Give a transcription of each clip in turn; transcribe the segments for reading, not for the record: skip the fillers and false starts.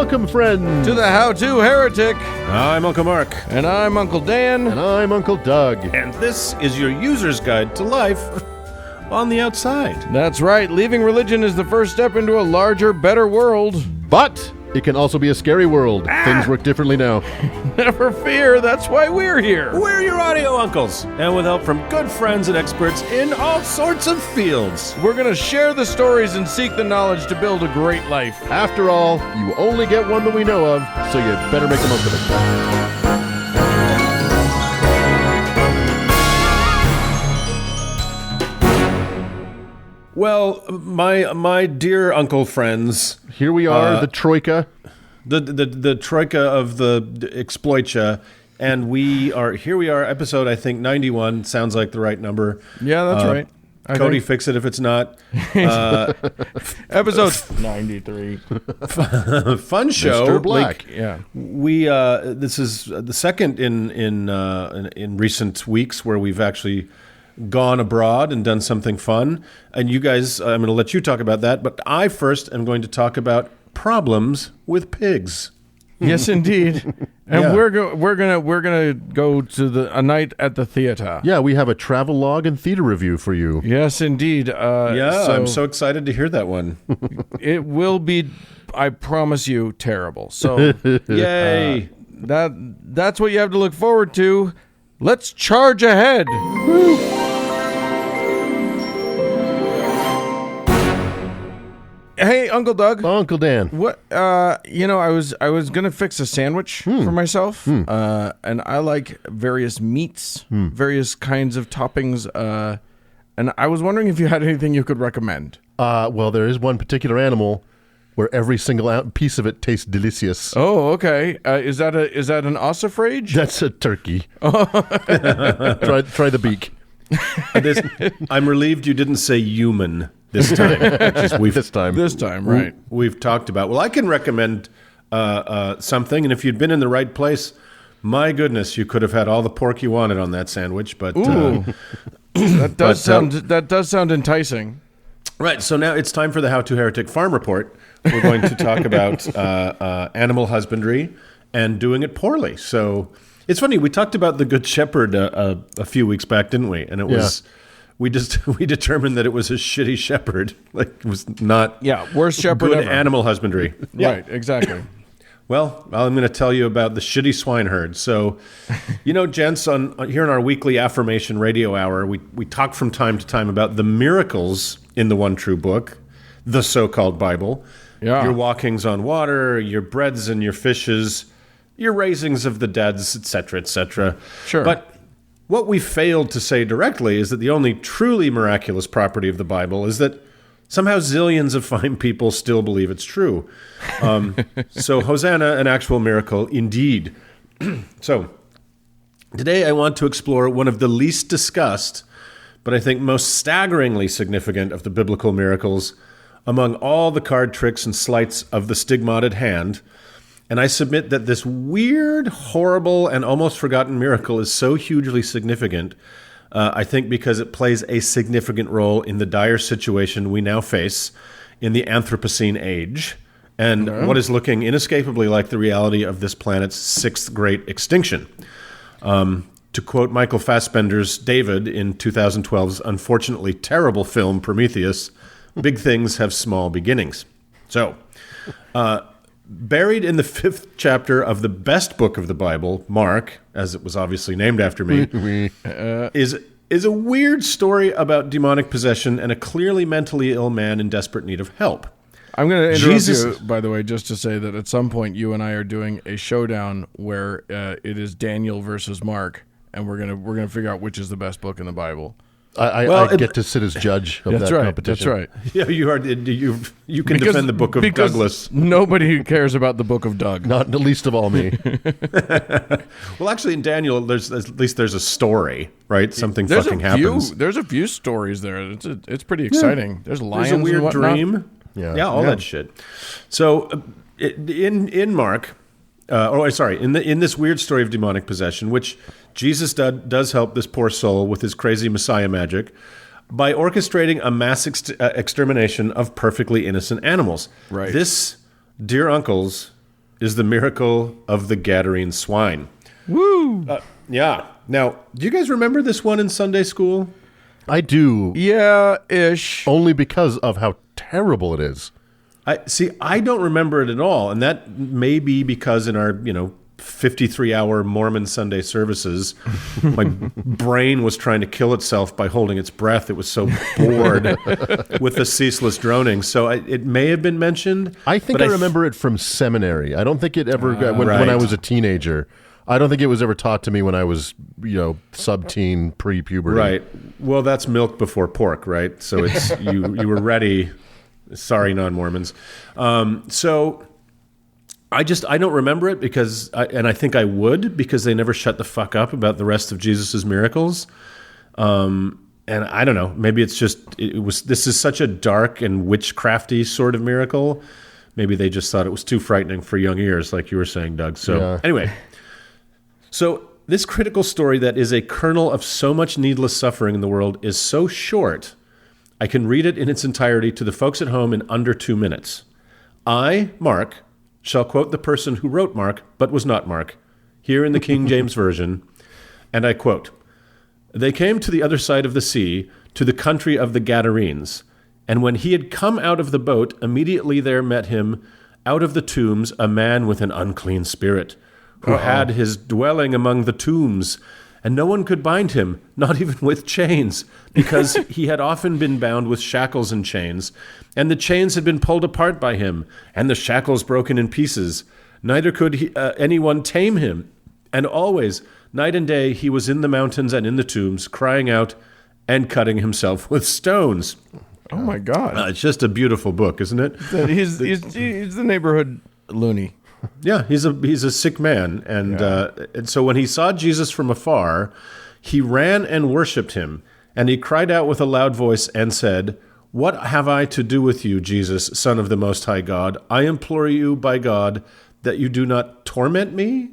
Welcome, friends, to the How-To Heretic. I'm Uncle Mark. And I'm Uncle Dan. And I'm Uncle Doug. And this is your user's guide to life on the outside. That's right. Leaving religion is the first step into a larger, better world. But it can also be a scary world. Things work differently now. Never fear. That's why we're here. We're your audio uncles, and with help from good friends and experts in all sorts of fields. We're going to share the stories and seek the knowledge to build a great life. After all, you only get one that we know of, so you better make the most of it. Well, my dear uncle friends, here we are, the Troika, the Troika of the Exploitcha, and we are episode I think 91 sounds like the right number. Yeah, that's right. Cody, fix it if it's not. Episode 93. Fun show. Mr. Black. Yeah. We this is the second in recent weeks where we've actually gone abroad and done something fun. And you guys, I'm going to let you talk about that, but I first am going to talk about problems with pigs. Yes, indeed. And Yeah. we're gonna go to a night at the theater. Yeah, we have a travel log and theater review for you. Yes, indeed. I'm so excited to hear that one. It will be, I promise you, terrible. So, Yay! that's what you have to look forward to. Let's charge ahead. Hey, Uncle Doug. Uncle Dan. What? I was gonna fix a sandwich for myself, and I like various meats, various kinds of toppings, and I was wondering if you had anything you could recommend. Well, there is one particular animal where every single piece of it tastes delicious. Oh, okay. Is that an ossifrage? That's a turkey. Try the beak. I'm relieved you didn't say human this time. This time, right? We've talked about. Well, I can recommend something, and if you'd been in the right place, my goodness, you could have had all the pork you wanted on that sandwich. But that does sound enticing. Right. So now it's time for the How-To Heretic Farm Report. We're going to talk about animal husbandry and doing it poorly. So it's funny. We talked about the Good Shepherd a few weeks back, didn't we? And it was we determined that it was a shitty shepherd. Like it was not worst shepherd good ever. animal husbandry. Right. Exactly. Well, I'm going to tell you about the shitty swine herd. So, gents, here in our weekly affirmation radio hour, we talk from time to time about the miracles in the one true book, the so-called Bible. Yeah. Your walkings on water, your breads and your fishes, your raisings of the deads, etc., etc. Sure. But what we failed to say directly is that the only truly miraculous property of the Bible is that somehow zillions of fine people still believe it's true. So Hosanna, an actual miracle indeed. So today I want to explore one of the least discussed, but I think most staggeringly significant of the biblical miracles among all the card tricks and sleights of the stigmated hand. And I submit that this weird, horrible, and almost forgotten miracle is so hugely significant, I think because it plays a significant role in the dire situation we now face in the Anthropocene age, and what is looking inescapably like the reality of this planet's sixth great extinction. To quote Michael Fassbender's David in 2012's unfortunately terrible film Prometheus, big things have small beginnings. So, buried in the 5th chapter of the best book of the Bible, Mark, as it was obviously named after me, is a weird story about demonic possession and a clearly mentally ill man in desperate need of help. I'm going to interrupt you, by the way, just to say that at some point you and I are doing a showdown where it is Daniel versus Mark, and we're gonna figure out which is the best book in the Bible. I get to sit as judge of that competition. That's right. Yeah, you are. You can defend the book of Douglas. Nobody cares about the book of Doug. Not the least of all me. Well, actually, in Daniel, there's a story, right? Something happens. There's a few stories there. It's pretty exciting. Yeah. There's lions. There's a weird and dream. Yeah, all that shit. So, in Mark, in this weird story of demonic possession, which Jesus does help this poor soul with his crazy Messiah magic by orchestrating a mass extermination of perfectly innocent animals. Right. This, dear uncles, is the miracle of the Gadarene swine. Woo! Yeah. Now, do you guys remember this one in Sunday school? I do. Yeah, ish. Only because of how terrible it is. I don't remember it at all, and that may be because in our 53-hour Mormon Sunday services, my brain was trying to kill itself by holding its breath. It was so bored with the ceaseless droning. So it may have been mentioned. I think I remember it from seminary. I don't think it ever got, when I was a teenager. I don't think it was ever taught to me when I was, sub-teen, pre-puberty. Right. Well, that's milk before pork, right? So it's you were ready. Sorry, non-Mormons. So I don't remember it because, I think I would, because they never shut the fuck up about the rest of Jesus's miracles. And I don't know, maybe it's just, this is such a dark and witchcrafty sort of miracle. Maybe they just thought it was too frightening for young ears, like you were saying, Doug. So Anyway, so this critical story that is a kernel of so much needless suffering in the world is so short, I can read it in its entirety to the folks at home in under 2 minutes. I, Mark, shall quote the person who wrote Mark, but was not Mark, here in the King James Version, and I quote, "They came to the other side of the sea, to the country of the Gadarenes, and when he had come out of the boat, immediately there met him out of the tombs a man with an unclean spirit, who had his dwelling among the tombs, and no one could bind him, not even with chains, because he had often been bound with shackles and chains, and the chains had been pulled apart by him, and the shackles broken in pieces. Neither could anyone tame him. And always, night and day, he was in the mountains and in the tombs, crying out and cutting himself with stones." Oh, my God. It's just a beautiful book, isn't it? He's the neighborhood loony. Yeah, he's a sick man, and so when he saw Jesus from afar, he ran and worshipped him, and he cried out with a loud voice and said, "What have I to do with you, Jesus, Son of the Most High God? I implore you by God that you do not torment me."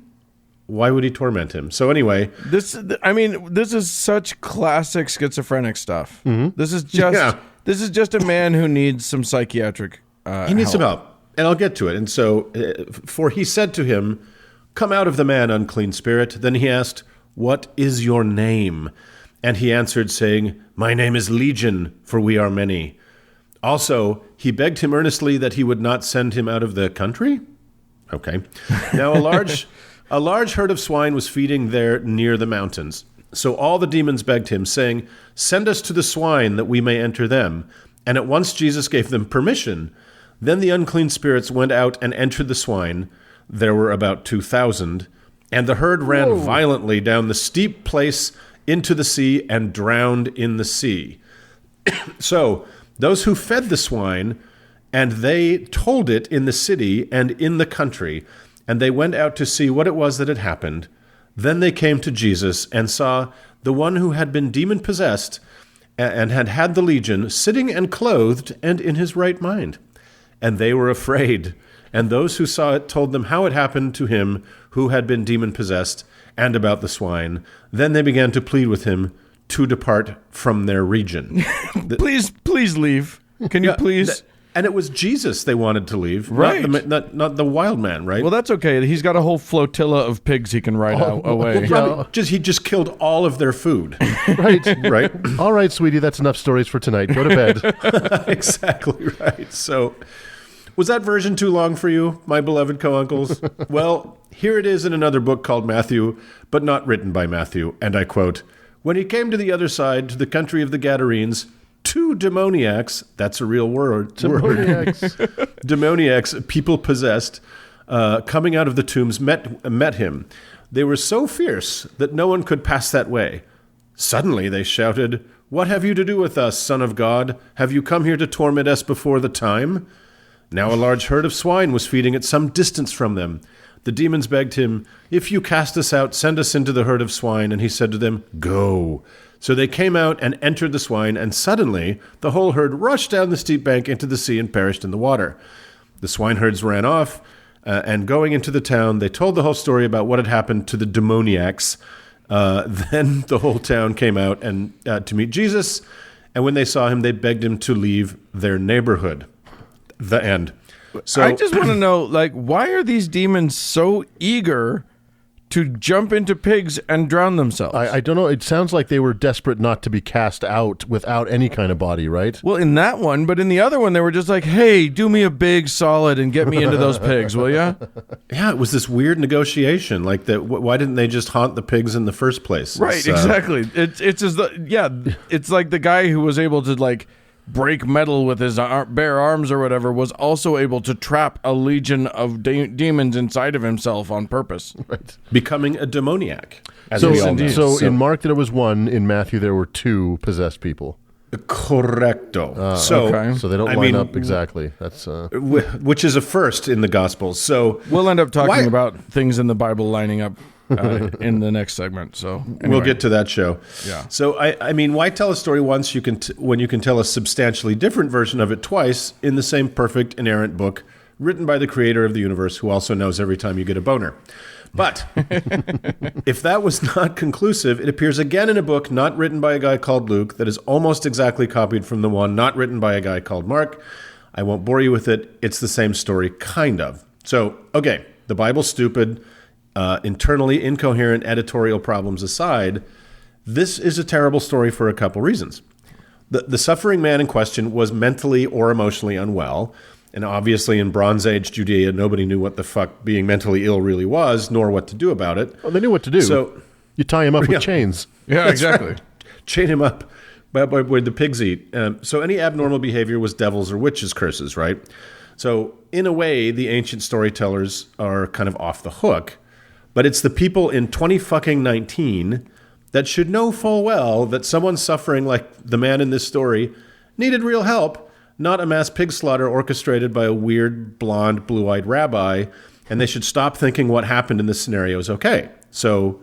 Why would he torment him? So anyway, this is such classic schizophrenic stuff. Mm-hmm. This is just a man who needs some psychiatric. He needs some help. And I'll get to it. And so, for he said to him, "Come out of the man, unclean spirit." Then he asked, "What is your name?" And he answered, saying, "My name is Legion, for we are many." Also, he begged him earnestly that he would not send him out of the country. Okay. Now, a large herd of swine was feeding there near the mountains. So all the demons begged him, saying, "Send us to the swine that we may enter them." And at once Jesus gave them permission. Then the unclean spirits went out and entered the swine. There were about 2,000. And the herd ran violently down the steep place into the sea and drowned in the sea. So those who fed the swine, and they told it in the city and in the country, and they went out to see what it was that had happened. Then they came to Jesus and saw the one who had been demon-possessed and had had the legion sitting and clothed and in his right mind. And they were afraid. And those who saw it told them how it happened to him who had been demon-possessed and about the swine. Then they began to plead with him to depart from their region. Please leave. Can you please? And it was Jesus they wanted to leave, right? Not the wild man, right? Well, that's okay. He's got a whole flotilla of pigs he can ride away. He just killed all of their food. Right. All right, sweetie, that's enough stories for tonight. Go to bed. Exactly right. So, was that version too long for you, my beloved co-uncles? Well, here it is in another book called Matthew, but not written by Matthew. And I quote, "When he came to the other side, to the country of the Gadarenes, 2 demoniacs," that's a real word. Demoniacs, people possessed, coming out of the tombs, met him. They were so fierce that no one could pass that way. Suddenly they shouted, "What have you to do with us, Son of God? Have you come here to torment us before the time?" Now a large herd of swine was feeding at some distance from them. The demons begged him, "If you cast us out, send us into the herd of swine." And he said to them, "Go." So they came out and entered the swine, and suddenly the whole herd rushed down the steep bank into the sea and perished in the water. The swineherds ran off, and going into the town, they told the whole story about what had happened to the demoniacs. Then the whole town came out and to meet Jesus, and when they saw him, they begged him to leave their neighborhood. The end. So I just want to know, like, why are these demons so eager to jump into pigs and drown themselves? I don't know. It sounds like they were desperate not to be cast out without any kind of body, right? Well, in that one, but in the other one, they were just like, hey, do me a big solid and get me into those pigs, will ya? Yeah, it was this weird negotiation. Like, that. Why didn't they just haunt the pigs in the first place? Right, exactly. It's just it's like the guy who was able to, like, break metal with his bare arms or whatever was also able to trap a legion of demons inside of himself on purpose. Right. Becoming a demoniac. As So, we all know. so in Mark there was one, in Matthew there were 2 possessed people. Correcto. So they don't line up exactly. That's which is a first in the Gospels. So we'll end up talking about things in the Bible lining up in the next segment. So anyway. We'll get to that show. Yeah. So I mean, why tell a story once when you can tell a substantially different version of it twice in the same perfect inerrant book written by the creator of the universe, who also knows every time you get a boner. But if that was not conclusive, it appears again in a book not written by a guy called Luke that is almost exactly copied from the one not written by a guy called Mark. I won't bore you with it. It's the same story, kind of. So, okay, the Bible's stupid. Internally incoherent editorial problems aside, this is a terrible story for a couple reasons. The suffering man in question was mentally or emotionally unwell, and obviously in Bronze Age Judea, nobody knew what the fuck being mentally ill really was, nor what to do about it. Well, they knew what to do. So you tie him up with chains. Yeah, exactly. Right. Chain him up where the pigs eat. So any abnormal behavior was devils or witches' curses, right? So in a way, the ancient storytellers are kind of off the hook. But it's the people in 2019 that should know full well that someone suffering like the man in this story needed real help, not a mass pig slaughter orchestrated by a weird, blonde, blue-eyed rabbi, and they should stop thinking what happened in this scenario is okay. So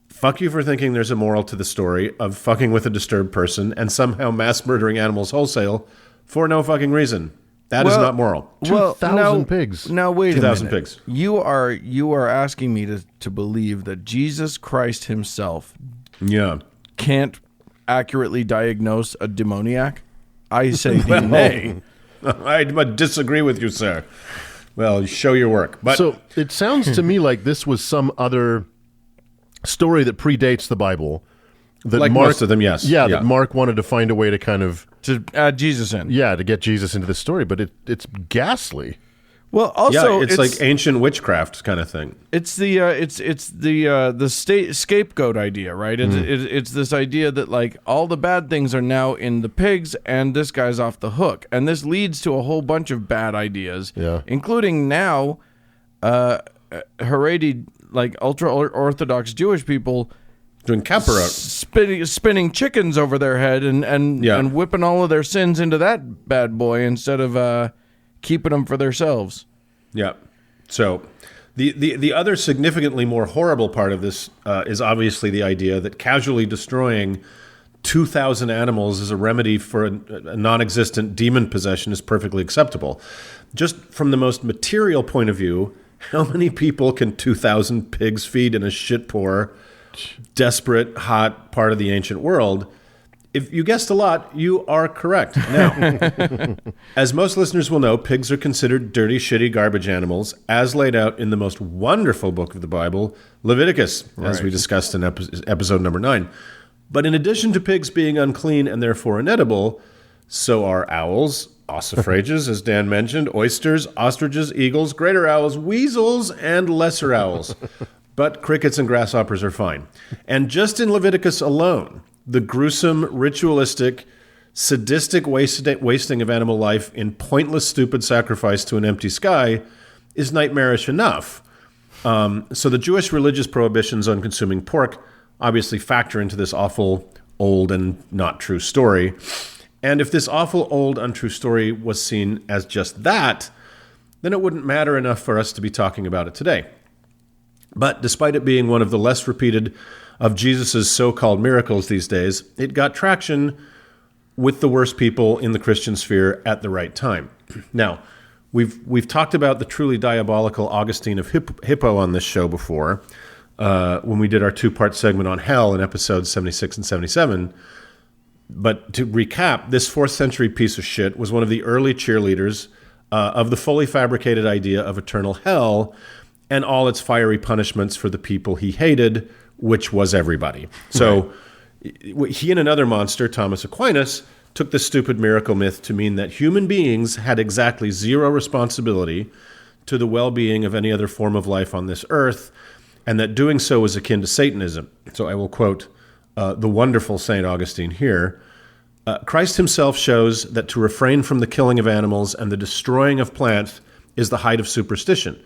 fuck you for thinking there's a moral to the story of fucking with a disturbed person and somehow mass murdering animals wholesale for no fucking reason. That is not moral. 2,000 pigs. Now wait 2,000 a minute. pigs. You are asking me to believe that Jesus Christ himself can't accurately diagnose a demoniac? I say nay. I disagree with you, sir. Well, show your work. But so it sounds to me like this was some other story that predates the Bible. That like Mark, most of them, yes. Yeah, that Mark wanted to find a way to kind of... to add Jesus in. Yeah, to get Jesus into the story, but it's ghastly. Well, also it's like ancient witchcraft kind of thing. It's the scapegoat idea, right? It's this idea that like all the bad things are now in the pigs, and this guy's off the hook, and this leads to a whole bunch of bad ideas, including now, Haredi, like ultra orthodox Jewish people. Doing kaparot. Spinning chickens over their head and whipping all of their sins into that bad boy instead of keeping them for themselves. Yeah. So the other significantly more horrible part of this is obviously the idea that casually destroying 2,000 animals as a remedy for a non-existent demon possession is perfectly acceptable. Just from the most material point of view, how many people can 2,000 pigs feed in a shit-poor, desperate, hot part of the ancient world? If you guessed a lot, you are correct. Now, as most listeners will know, pigs are considered dirty, shitty garbage animals, as laid out in the most wonderful book of the Bible, Leviticus, as we discussed in episode number 9. But in addition to pigs being unclean and therefore inedible, so are owls, ossifrages, as Dan mentioned, oysters, ostriches, eagles, greater owls, weasels, and lesser owls. But crickets and grasshoppers are fine. And just in Leviticus alone, the gruesome, ritualistic, sadistic wasting of animal life in pointless, stupid sacrifice to an empty sky is nightmarish enough. So the Jewish religious prohibitions on consuming pork obviously factor into this awful, old, and not true story. And if this awful, old, untrue story was seen as just that, then it wouldn't matter enough for us to be talking about it today. But despite it being one of the less repeated of Jesus' so-called miracles these days, it got traction with the worst people in the Christian sphere at the right time. Now, we've talked about the truly diabolical Augustine of Hippo on this show before, when we did our 2-part segment on hell in episodes 76 and 77. But to recap, this 4th century piece of shit was one of the early cheerleaders of the fully fabricated idea of eternal hell and all its fiery punishments for the people he hated, which was everybody. So he and another monster, Thomas Aquinas, took the stupid miracle myth to mean that human beings had exactly zero responsibility to the well-being of any other form of life on this earth, and that doing so was akin to Satanism. So I will quote the wonderful St. Augustine here. Christ himself shows that to refrain from the killing of animals and the destroying of plants is the height of superstition.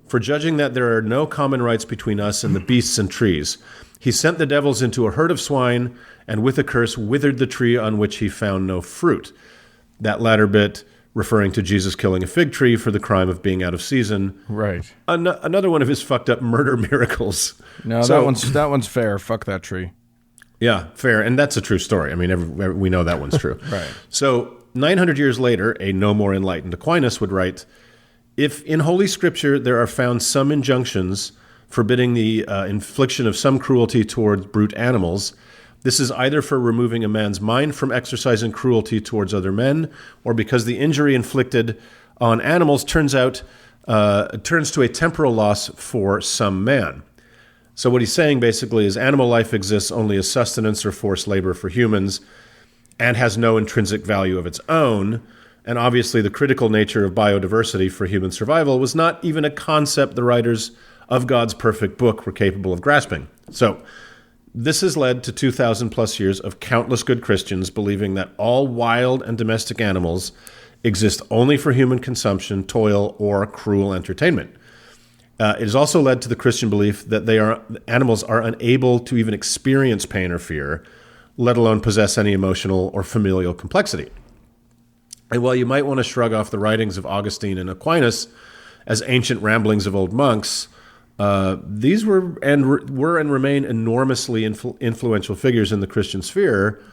For judging that there are no common rights between us and the beasts and trees, he sent the devils into a herd of swine, and with a curse withered the tree on which he found no fruit. That latter bit referring to Jesus killing a fig tree for the crime of being out of season. Right. Another one of his fucked up murder miracles. No, that one's fair. Fuck that tree. Yeah, fair. And that's a true story. I mean, we know that one's true. Right. So 900 years later, a no more enlightened Aquinas would write, if in Holy Scripture there are found some injunctions forbidding the infliction of some cruelty towards brute animals, this is either for removing a man's mind from exercising cruelty towards other men, or because the injury inflicted on animals turns to a temporal loss for some man. So what he's saying basically is animal life exists only as sustenance or forced labor for humans and has no intrinsic value of its own. And obviously the critical nature of biodiversity for human survival was not even a concept the writers of God's perfect book were capable of grasping. So this has led to 2,000 plus years of countless good Christians believing that all wild and domestic animals exist only for human consumption, toil, or cruel entertainment. It has also led to the Christian belief that animals are unable to even experience pain or fear, let alone possess any emotional or familial complexity. And while you might want to shrug off the writings of Augustine and Aquinas as ancient ramblings of old monks, these were and remain enormously influential figures in the Christian sphere,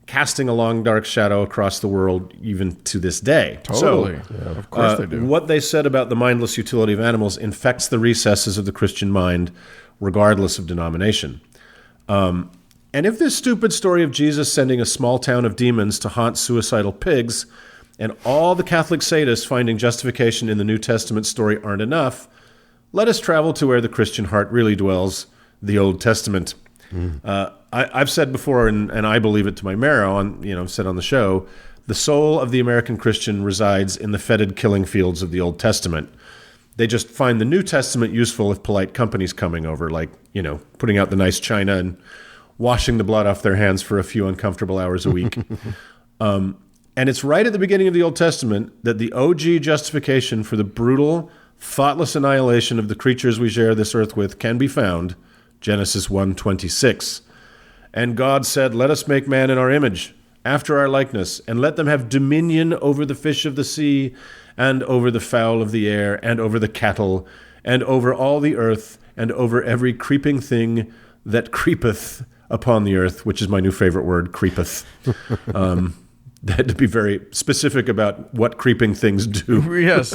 casting a long dark shadow across the world even to this day. Totally. So, yeah, of course they do. What they said about the mindless utility of animals infects the recesses of the Christian mind, regardless of denomination. And if this stupid story of Jesus sending a small town of demons to haunt suicidal pigs and all the Catholic sadists finding justification in the New Testament story aren't enough, let us travel to where the Christian heart really dwells, the Old Testament. I've said before, and I believe it to my marrow, I've said on the show, the soul of the American Christian resides in the fetid killing fields of the Old Testament. They just find the New Testament useful if polite company's coming over, like, putting out the nice china and washing the blood off their hands for a few uncomfortable hours a week. And it's right at the beginning of the Old Testament that the OG justification for the brutal, thoughtless annihilation of the creatures we share this earth with can be found, Genesis 1:26. And God said, let us make man in our image, after our likeness, and let them have dominion over the fish of the sea, and over the fowl of the air, and over the cattle, and over all the earth, and over every creeping thing that creepeth upon the earth, which is my new favorite word, creepeth. That to be very specific about what creeping things do. Yes.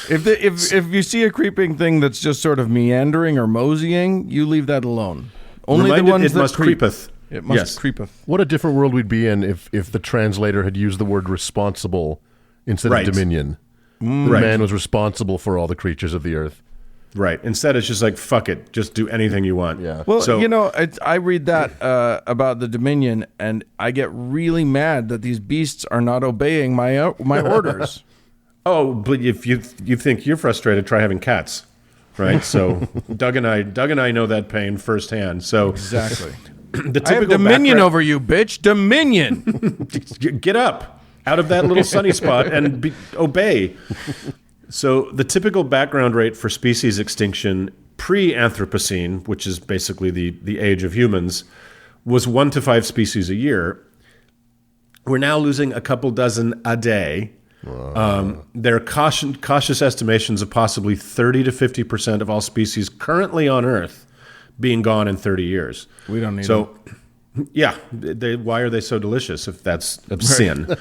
If you see a creeping thing that's just sort of meandering or moseying, you leave that alone. Only Reminded the ones it that must creepeth. It must Yes. creepeth. What a different world we'd be in if the translator had used the word responsible instead Right. of dominion. The Right. man was responsible for all the creatures of the earth. Right. Instead, it's just like, fuck it. Just do anything you want. Yeah. Well, So- I read that about the Dominion, and I get really mad that these beasts are not obeying my orders. Oh, but if you think you're frustrated, try having cats. Right. So Doug and I know that pain firsthand. So Exactly. the I have typical dominion background- over you, bitch. Dominion. Get up out of that little sunny spot and obey. So the typical background rate for species extinction pre-Anthropocene, which is basically the age of humans, was 1 to 5 species a year. We're now losing a couple dozen a day. There are cautious estimations of possibly 30 to 50% of all species currently on Earth being gone in 30 years. We don't need So, yeah, why are they so delicious if that's sin?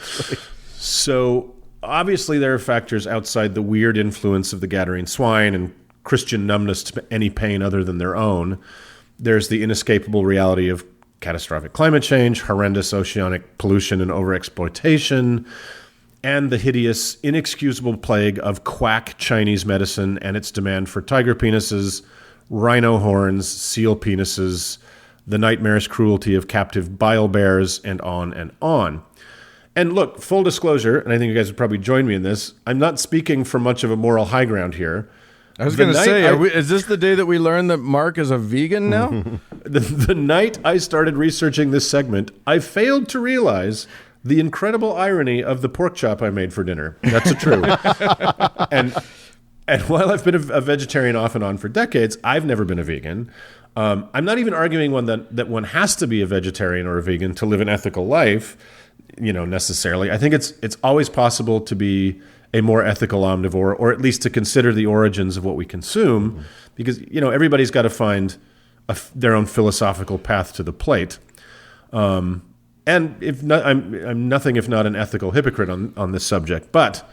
So, obviously, there are factors outside the weird influence of the Gadarene swine and Christian numbness to any pain other than their own. There's the inescapable reality of catastrophic climate change, horrendous oceanic pollution and overexploitation, and the hideous, inexcusable plague of quack Chinese medicine and its demand for tiger penises, rhino horns, seal penises, the nightmarish cruelty of captive bile bears, and on and on. And look, full disclosure, and I think you guys would probably join me in this, I'm not speaking from much of a moral high ground here. I was going to say, is this the day that we learned that Mark is a vegan now? The night I started researching this segment, I failed to realize the incredible irony of the pork chop I made for dinner. That's true. And while I've been a vegetarian off and on for decades, I've never been a vegan. I'm not even arguing that one has to be a vegetarian or a vegan to live an ethical life, necessarily. I think it's always possible to be a more ethical omnivore, or at least to consider the origins of what we consume, because everybody's got to find their own philosophical path to the plate. And if not, I'm nothing if not an ethical hypocrite on this subject. But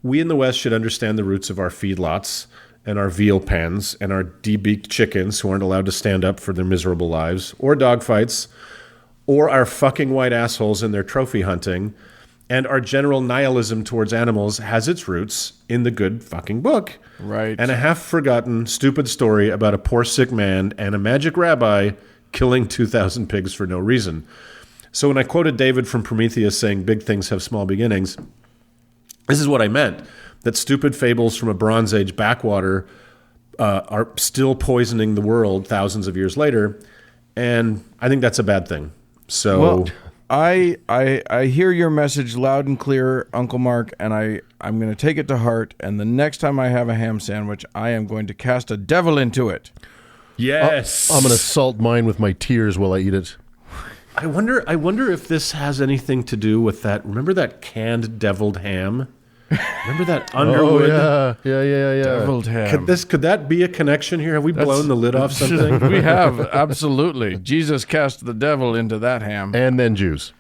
we in the West should understand the roots of our feedlots and our veal pens and our debeaked chickens who aren't allowed to stand up for their miserable lives, or dogfights, or our fucking white assholes in their trophy hunting. And our general nihilism towards animals has its roots in the good fucking book. Right. And a half-forgotten, stupid story about a poor sick man and a magic rabbi killing 2,000 pigs for no reason. So when I quoted David from Prometheus saying big things have small beginnings, this is what I meant. That stupid fables from a Bronze Age backwater are still poisoning the world thousands of years later. And I think that's a bad thing. So... Well, I hear your message loud and clear, Uncle Mark, and I'm going to take it to heart. And the next time I have a ham sandwich, I am going to cast a devil into it. Yes. I'm going to salt mine with my tears while I eat it. I wonder if this has anything to do with that. Remember that canned deviled ham? Remember that Underwood? Oh, yeah. Deviled ham. Could that be a connection here? Have we blown the lid off something? We have, absolutely. Jesus cast the devil into that ham. And then Jews.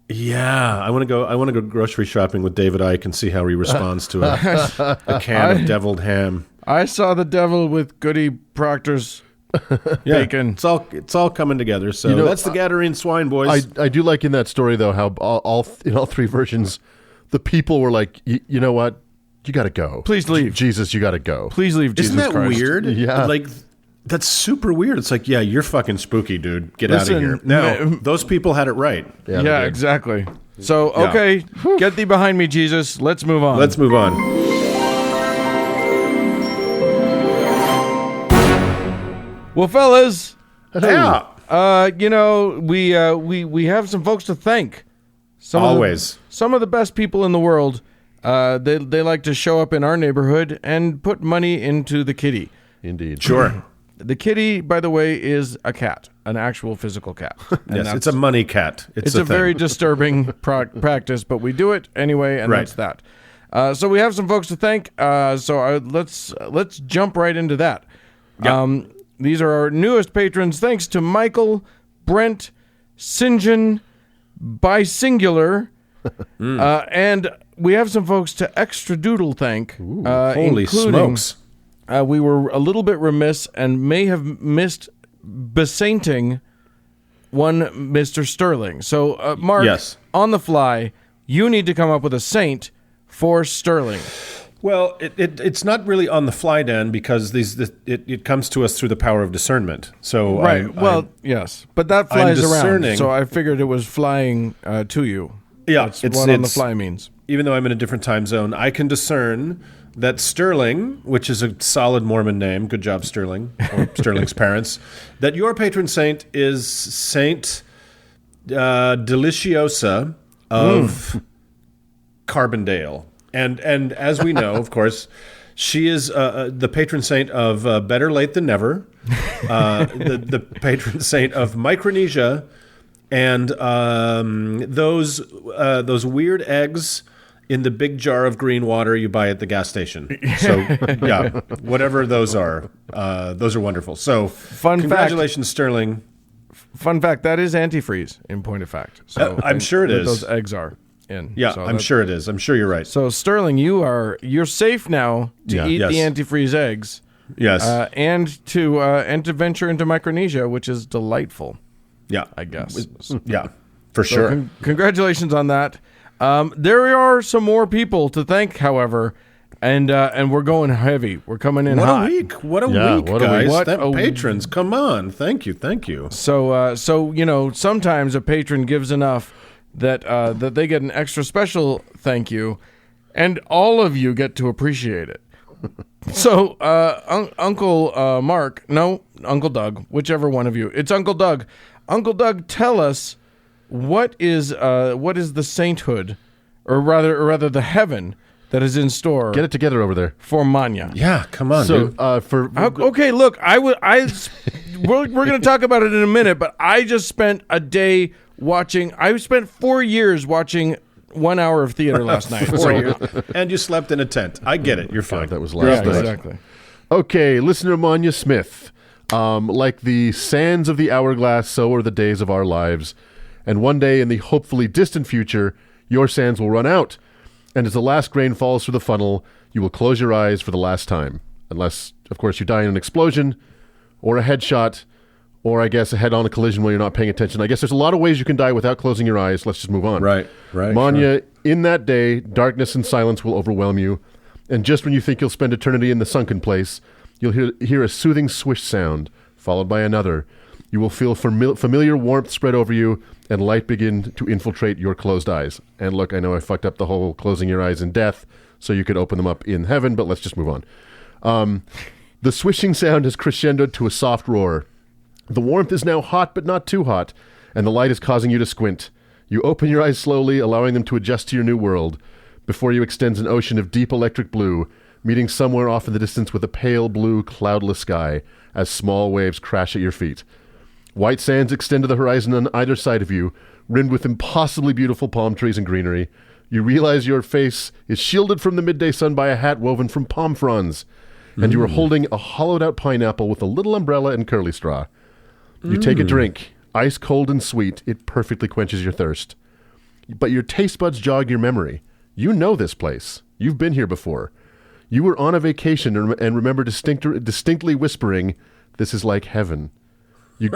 Yeah, I want to go grocery shopping with David Icke and see how he responds to a can of deviled ham. I saw the devil with Goody Proctor's bacon. It's all coming together. So that's the Gadarene swine, boys. I do like in that story though how all in all three versions, the people were like, you know what, you got to go. Please leave, Jesus. You got to go. Please leave, Jesus Christ. Isn't that weird? Yeah, like. That's super weird. It's like, yeah, you're fucking spooky, dude. Get out of here. Now, those people had it right. Yeah, exactly. So, okay, get thee behind me, Jesus. Let's move on. Well, fellas. Yeah. We have some folks to thank. Some of the best people in the world. They like to show up in our neighborhood and put money into the kitty. Indeed. Sure. The kitty, by the way, is a cat, an actual physical cat. Yes, it's a money cat. It's a very disturbing practice, but we do it anyway, and that's that. So we have some folks to thank. Let's jump right into that. Yep. These are our newest patrons. Thanks to Michael, Brent, Sinjin, Bisingular, and we have some folks to extra doodle thank. Holy smokes. We were a little bit remiss and may have missed besainting one Mr. Sterling. So, Mark, on the fly, you need to come up with a saint for Sterling. Well, it's not really on the fly, Dan, because it comes to us through the power of discernment. So yes, but that flies around. So I figured it was flying to you. Yeah, that's what on the fly means. Even though I'm in a different time zone, I can discern that Sterling, which is a solid Mormon name, good job, Sterling, or Sterling's parents, that your patron saint is Saint Deliciosa of Carbondale. And as we know, of course, she is the patron saint of Better Late Than Never, the patron saint of Micronesia, and those weird eggs in the big jar of green water you buy at the gas station. So, yeah, whatever those are wonderful. So, congratulations, Sterling. Fun fact, that is antifreeze, in point of fact. So I'm sure it is. Those eggs are in. Yeah, so I'm sure it is. I'm sure you're right. So, Sterling, you're safe now to eat the antifreeze eggs. Yes. And to venture into Micronesia, which is delightful. Yeah. I guess. Yeah, for sure. Congratulations on that. There are some more people to thank, however, and we're going heavy. We're coming in hot. What a week, guys. Patrons, come on. Thank you. So sometimes a patron gives enough that they get an extra special thank you, and all of you get to appreciate it. So, Uncle Doug, whichever one of you. It's Uncle Doug. Uncle Doug, tell us what is the sainthood, or rather the heaven that is in store. Get it together over there for Manya. Yeah, come on. So, dude. Okay, look, we're going to talk about it in a minute, but I just spent a day watching. I spent 4 years watching 1 hour of theater last night. 4 years. And you slept in a tent. I get it. You're fine. That was last night. Exactly. Okay, listener Manya Smith. Like the sands of the hourglass, so are the days of our lives. And one day in the hopefully distant future, your sands will run out. And as the last grain falls through the funnel, you will close your eyes for the last time. Unless, of course, you die in an explosion, or a headshot, or I guess a head-on collision when you're not paying attention. I guess there's a lot of ways you can die without closing your eyes. Let's just move on. Right. Manya, sure. In that day, darkness and silence will overwhelm you. And just when you think you'll spend eternity in the sunken place, you'll hear a soothing swish sound, followed by another. You will feel familiar warmth spread over you, and light begin to infiltrate your closed eyes. And look, I know I fucked up the whole closing your eyes in death, so you could open them up in heaven, but let's just move on. The swishing sound has crescendoed to a soft roar. The warmth is now hot, but not too hot, and the light is causing you to squint. You open your eyes slowly, allowing them to adjust to your new world. Before you extends an ocean of deep electric blue, meeting somewhere off in the distance with a pale blue, cloudless sky, as small waves crash at your feet. White sands extend to the horizon on either side of you, rimmed with impossibly beautiful palm trees and greenery. You realize your face is shielded from the midday sun by a hat woven from palm fronds, and you are holding a hollowed-out pineapple with a little umbrella and curly straw. You take a drink, ice cold and sweet. It perfectly quenches your thirst. But your taste buds jog your memory. You know this place. You've been here before. You were on a vacation and remember distinctly whispering, "This is like heaven." You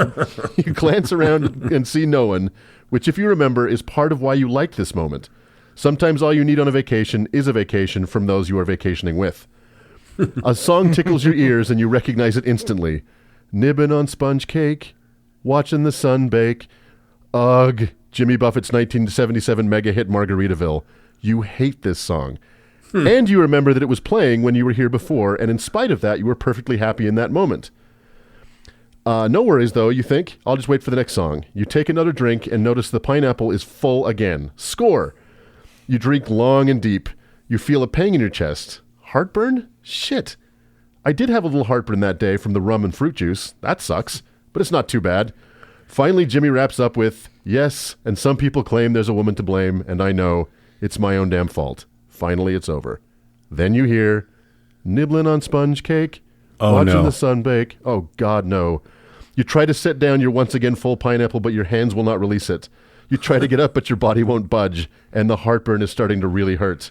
glance around and see no one, which, if you remember, is part of why you liked this moment. Sometimes all you need on a vacation is a vacation from those you are vacationing with. A song tickles your ears and you recognize it instantly. Nibbin' on sponge cake, watching the sun bake. Ugh, Jimmy Buffett's 1977 mega hit Margaritaville. You hate this song. And you remember that it was playing when you were here before, and in spite of that, you were perfectly happy in that moment. No worries, though, you think. I'll just wait for the next song. You take another drink and notice the pineapple is full again. Score! You drink long and deep. You feel a pang in your chest. Heartburn? Shit. I did have a little heartburn that day from the rum and fruit juice. That sucks, but it's not too bad. Finally, Jimmy wraps up with, "Yes, and some people claim there's a woman to blame, and I know. It's my own damn fault." Finally, it's over. Then you hear, "Nibbling on sponge cake, watching the sun bake." Oh, God, no. You try to set down your once again full pineapple, but your hands will not release it. You try to get up, but your body won't budge, and the heartburn is starting to really hurt.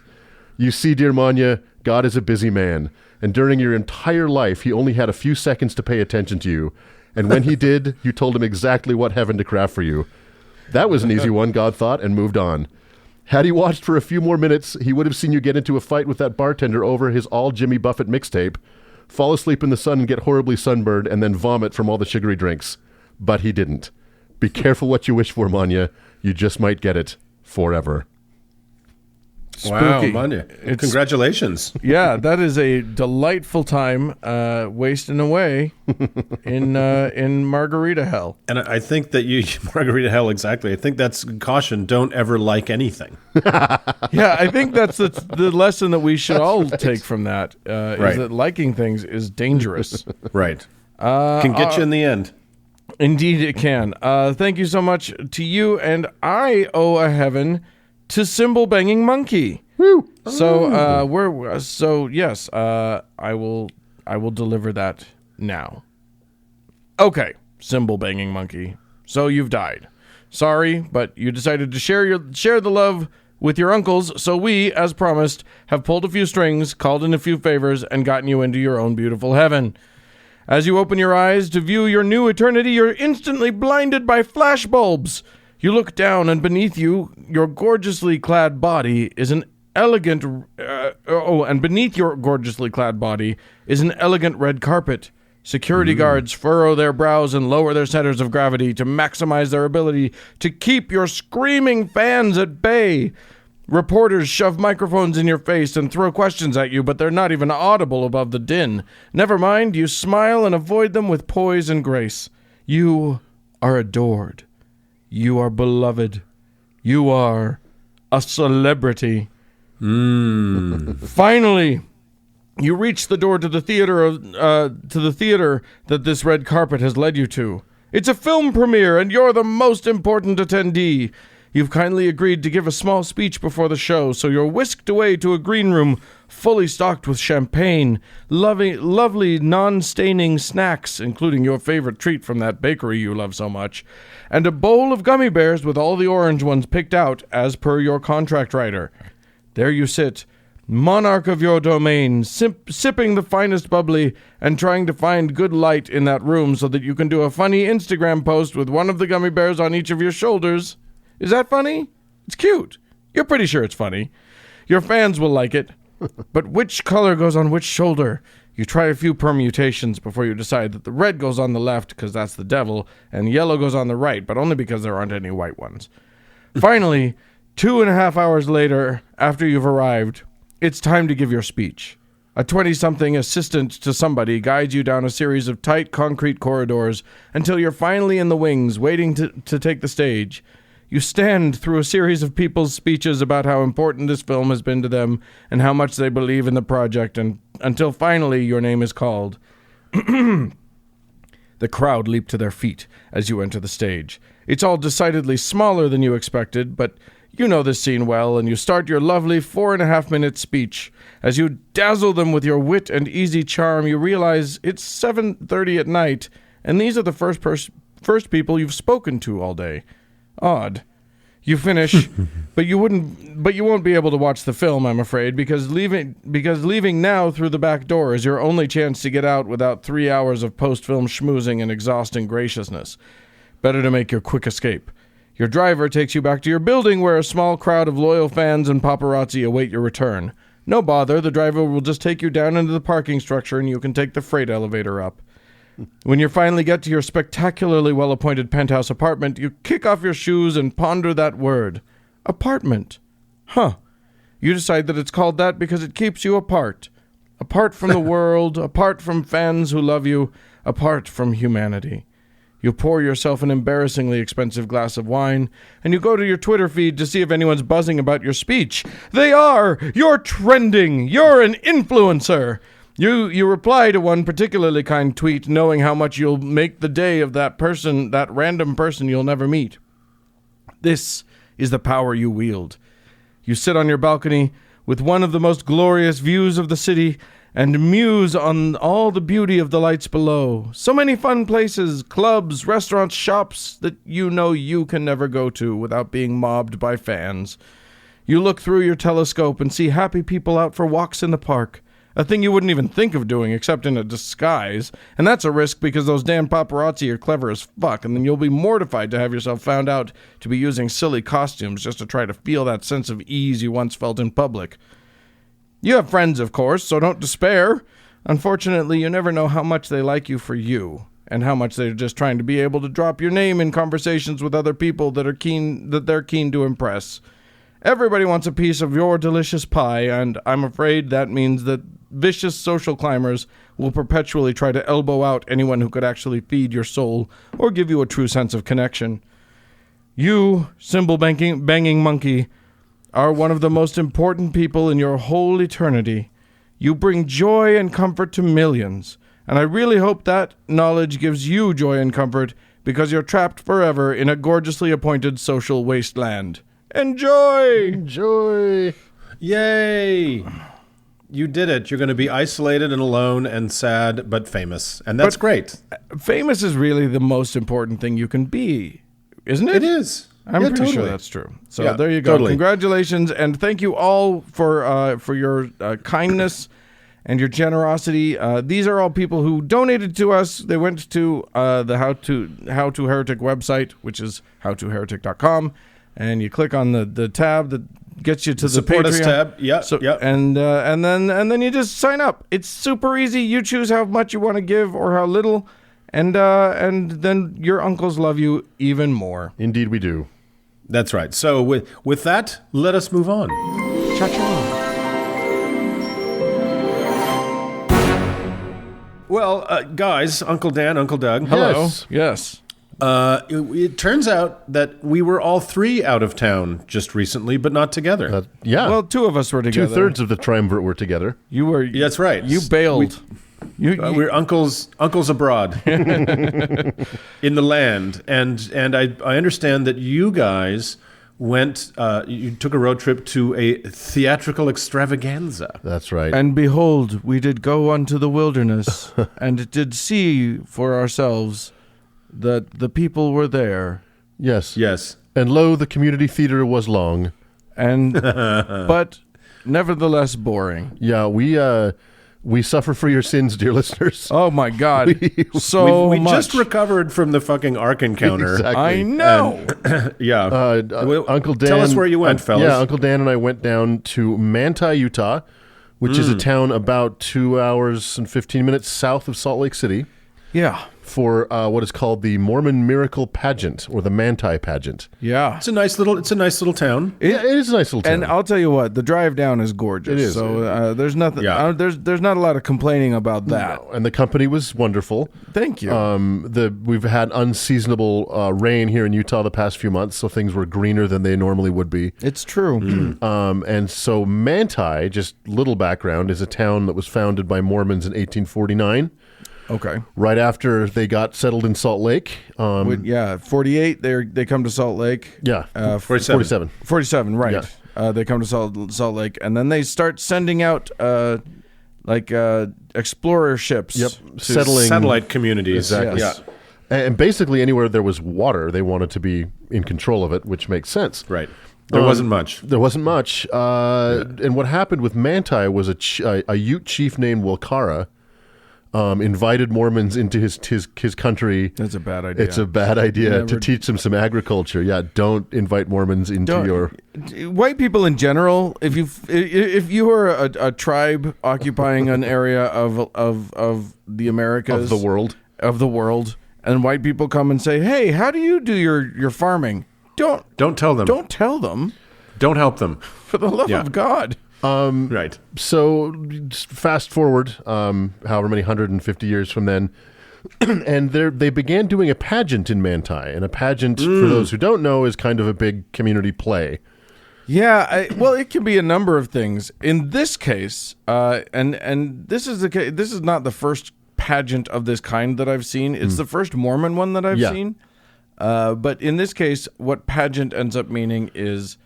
You see, dear Manya, God is a busy man, and during your entire life, he only had a few seconds to pay attention to you, and when he did, you told him exactly what heaven to craft for you. That was an easy one, God thought, and moved on. Had he watched for a few more minutes, he would have seen you get into a fight with that bartender over his all Jimmy Buffett mixtape, fall asleep in the sun and get horribly sunburned, and then vomit from all the sugary drinks. But he didn't. Be careful what you wish for, Manya. You just might get it forever. Wow, Manya. Congratulations. Yeah, that is a delightful time wasting away in Margarita Hell. And I think that Margarita Hell, exactly. I think that's caution. Don't ever like anything. Yeah, I think that's the lesson that we should all take from that, is that liking things is dangerous. Right. Can get you in the end. Indeed it can. Thank you so much to you, and I owe a heaven to Cymbal Banging Monkey. Woo. Yes, I will deliver that now. Okay, Cymbal Banging Monkey. So you've died. Sorry, but you decided to share the love with your uncles, so we, as promised, have pulled a few strings, called in a few favors, and gotten you into your own beautiful heaven. As you open your eyes to view your new eternity, you're instantly blinded by flashbulbs. You look down, and beneath you, your gorgeously clad body is an elegant... and beneath your gorgeously clad body is an elegant red carpet. Security guards furrow their brows and lower their centers of gravity to maximize their ability to keep your screaming fans at bay. Reporters shove microphones in your face and throw questions at you, but they're not even audible above the din. Never mind, you smile and avoid them with poise and grace. You are adored. You are beloved. You are a celebrity. Finally, you reach the door to the theater that this red carpet has led you to. It's a film premiere, and you're the most important attendee. You've kindly agreed to give a small speech before the show, so you're whisked away to a green room fully stocked with champagne, lovely non-staining snacks, including your favorite treat from that bakery you love so much, and a bowl of gummy bears with all the orange ones picked out as per your contract writer. There you sit, monarch of your domain, sipping the finest bubbly and trying to find good light in that room so that you can do a funny Instagram post with one of the gummy bears on each of your shoulders. Is that funny? It's cute. You're pretty sure it's funny. Your fans will like it. But which color goes on which shoulder? You try a few permutations before you decide that the red goes on the left because that's the devil, and yellow goes on the right, but only because there aren't any white ones. Finally, 2.5 hours later, after you've arrived, it's time to give your speech. A 20-something assistant to somebody guides you down a series of tight concrete corridors until you're finally in the wings, waiting to take the stage. You stand through a series of people's speeches about how important this film has been to them and how much they believe in the project, and until finally your name is called. The crowd leap to their feet as you enter the stage. It's all decidedly smaller than you expected, but you know this scene well, and you start your lovely 4.5-minute speech. As you dazzle them with your wit and easy charm, you realize it's 7:30 at night, and these are the first people you've spoken to all day. Odd. You finish, but you won't be able to watch the film, I'm afraid, because leaving now through the back door is your only chance to get out without 3 hours of post-film schmoozing and exhausting graciousness. Better to make your quick escape. Your driver takes you back to your building where a small crowd of loyal fans and paparazzi await your return. No bother, the driver will just take you down into the parking structure and you can take the freight elevator up. When you finally get to your spectacularly well-appointed penthouse apartment, you kick off your shoes and ponder that word. Apartment. Huh. You decide that it's called that because it keeps you apart. Apart from the world, apart from fans who love you, apart from humanity. You pour yourself an embarrassingly expensive glass of wine, and you go to your Twitter feed to see if anyone's buzzing about your speech. They are! You're trending! You're an influencer! You reply to one particularly kind tweet knowing how much you'll make the day of that person, that random person you'll never meet. This is the power you wield. You sit on your balcony with one of the most glorious views of the city and muse on all the beauty of the lights below. So many fun places, clubs, restaurants, shops that you know you can never go to without being mobbed by fans. You look through your telescope and see happy people out for walks in the park. A thing you wouldn't even think of doing except in a disguise. And that's a risk because those damn paparazzi are clever as fuck, and then you'll be mortified to have yourself found out to be using silly costumes just to try to feel that sense of ease you once felt in public. You have friends, of course, so don't despair. Unfortunately, you never know how much they like you for you, and how much they're just trying to be able to drop your name in conversations with other people that they're keen to impress. Everybody wants a piece of your delicious pie, and I'm afraid that means that vicious social climbers will perpetually try to elbow out anyone who could actually feed your soul or give you a true sense of connection. You, cymbal-banging monkey, are one of the most important people in your whole eternity. You bring joy and comfort to millions, and I really hope that knowledge gives you joy and comfort because you're trapped forever in a gorgeously appointed social wasteland. Enjoy! Enjoy! Yay! You did it. You're going to be isolated and alone and sad, but famous. And that's great. Famous is really the most important thing you can be, isn't it? It is. I'm pretty sure that's true. So there you go. Totally. Congratulations, and thank you all for your kindness and your generosity. These are all people who donated to us. They went to the How to Heretic website, which is howtoheretic.com, and you click on the tab that gets you to the Support Patreon. us tab. Yeah. So, yeah. and then you just sign up. It's super easy. You choose how much you want to give or how little, and then your uncles love you even more. Indeed, we do. That's right. So with that, let us move on. Cha-cha. Well, guys, Uncle Dan, Uncle Doug. Hello. Yes. It turns out that we were all three out of town just recently, but not together. Yeah. Well, two of us were together. 2/3 of the triumvirate were together. You were. Yeah, that's right. You bailed. We're uncles abroad in the land, and I understand that you guys went. You took a road trip to a theatrical extravaganza. That's right. And behold, we did go unto the wilderness, and did see for ourselves that the people were there. Yes. Yes. And lo, the community theater was long. And but nevertheless boring. Yeah, we suffer for your sins, dear listeners. Oh my God. We much. just recovered from the fucking Ark encounter. Exactly. I know. Yeah. Uncle Dan. Tell us where you went, fellas. Yeah, Uncle Dan and I went down to Manti, Utah, which is a town about 2 hours and 15 minutes south of Salt Lake City, Yeah. for what is called the Mormon Miracle Pageant, or the Manti Pageant. Yeah. It's a nice little town. Yeah, it is a nice little town. And I'll tell you what, the drive down is gorgeous. It is. So there's nothing. Yeah. There's not a lot of complaining about that. No, and the company was wonderful. Thank you. We've had unseasonable rain here in Utah the past few months, so things were greener than they normally would be. It's true. And so Manti, just little background, is a town that was founded by Mormons in 1849. Okay. Right after they got settled in Salt Lake. 48. They come to Salt Lake. Yeah, 47. 47. Right. Yeah. They come to Salt Lake, and then they start sending out explorer ships. Yep. To Settling satellite communities. Exactly. Yes. Yeah. And basically anywhere there was water, they wanted to be in control of it, which makes sense. Right. There wasn't much. There wasn't much. And what happened with Manti was a Ute chief named Wilkara invited Mormons into his country. That's a bad idea. It's a bad idea Never- to teach them some agriculture. Yeah, don't invite Mormons into your... White people in general, if you are a tribe occupying an area of the Americas, Of the world. and white people come and say, "Hey, how do you do your farming?" Don't tell them. Don't tell them. Don't help them. For the love of God. Right. So just fast forward, however many 150 years from then, and they began doing a pageant in Manti. And a pageant, for those who don't know, is kind of a big community play. Yeah, well, it can be a number of things. In this case, and this is the case. This is not the first pageant of this kind that I've seen. It's the first Mormon one that I've seen. But in this case, what pageant ends up meaning is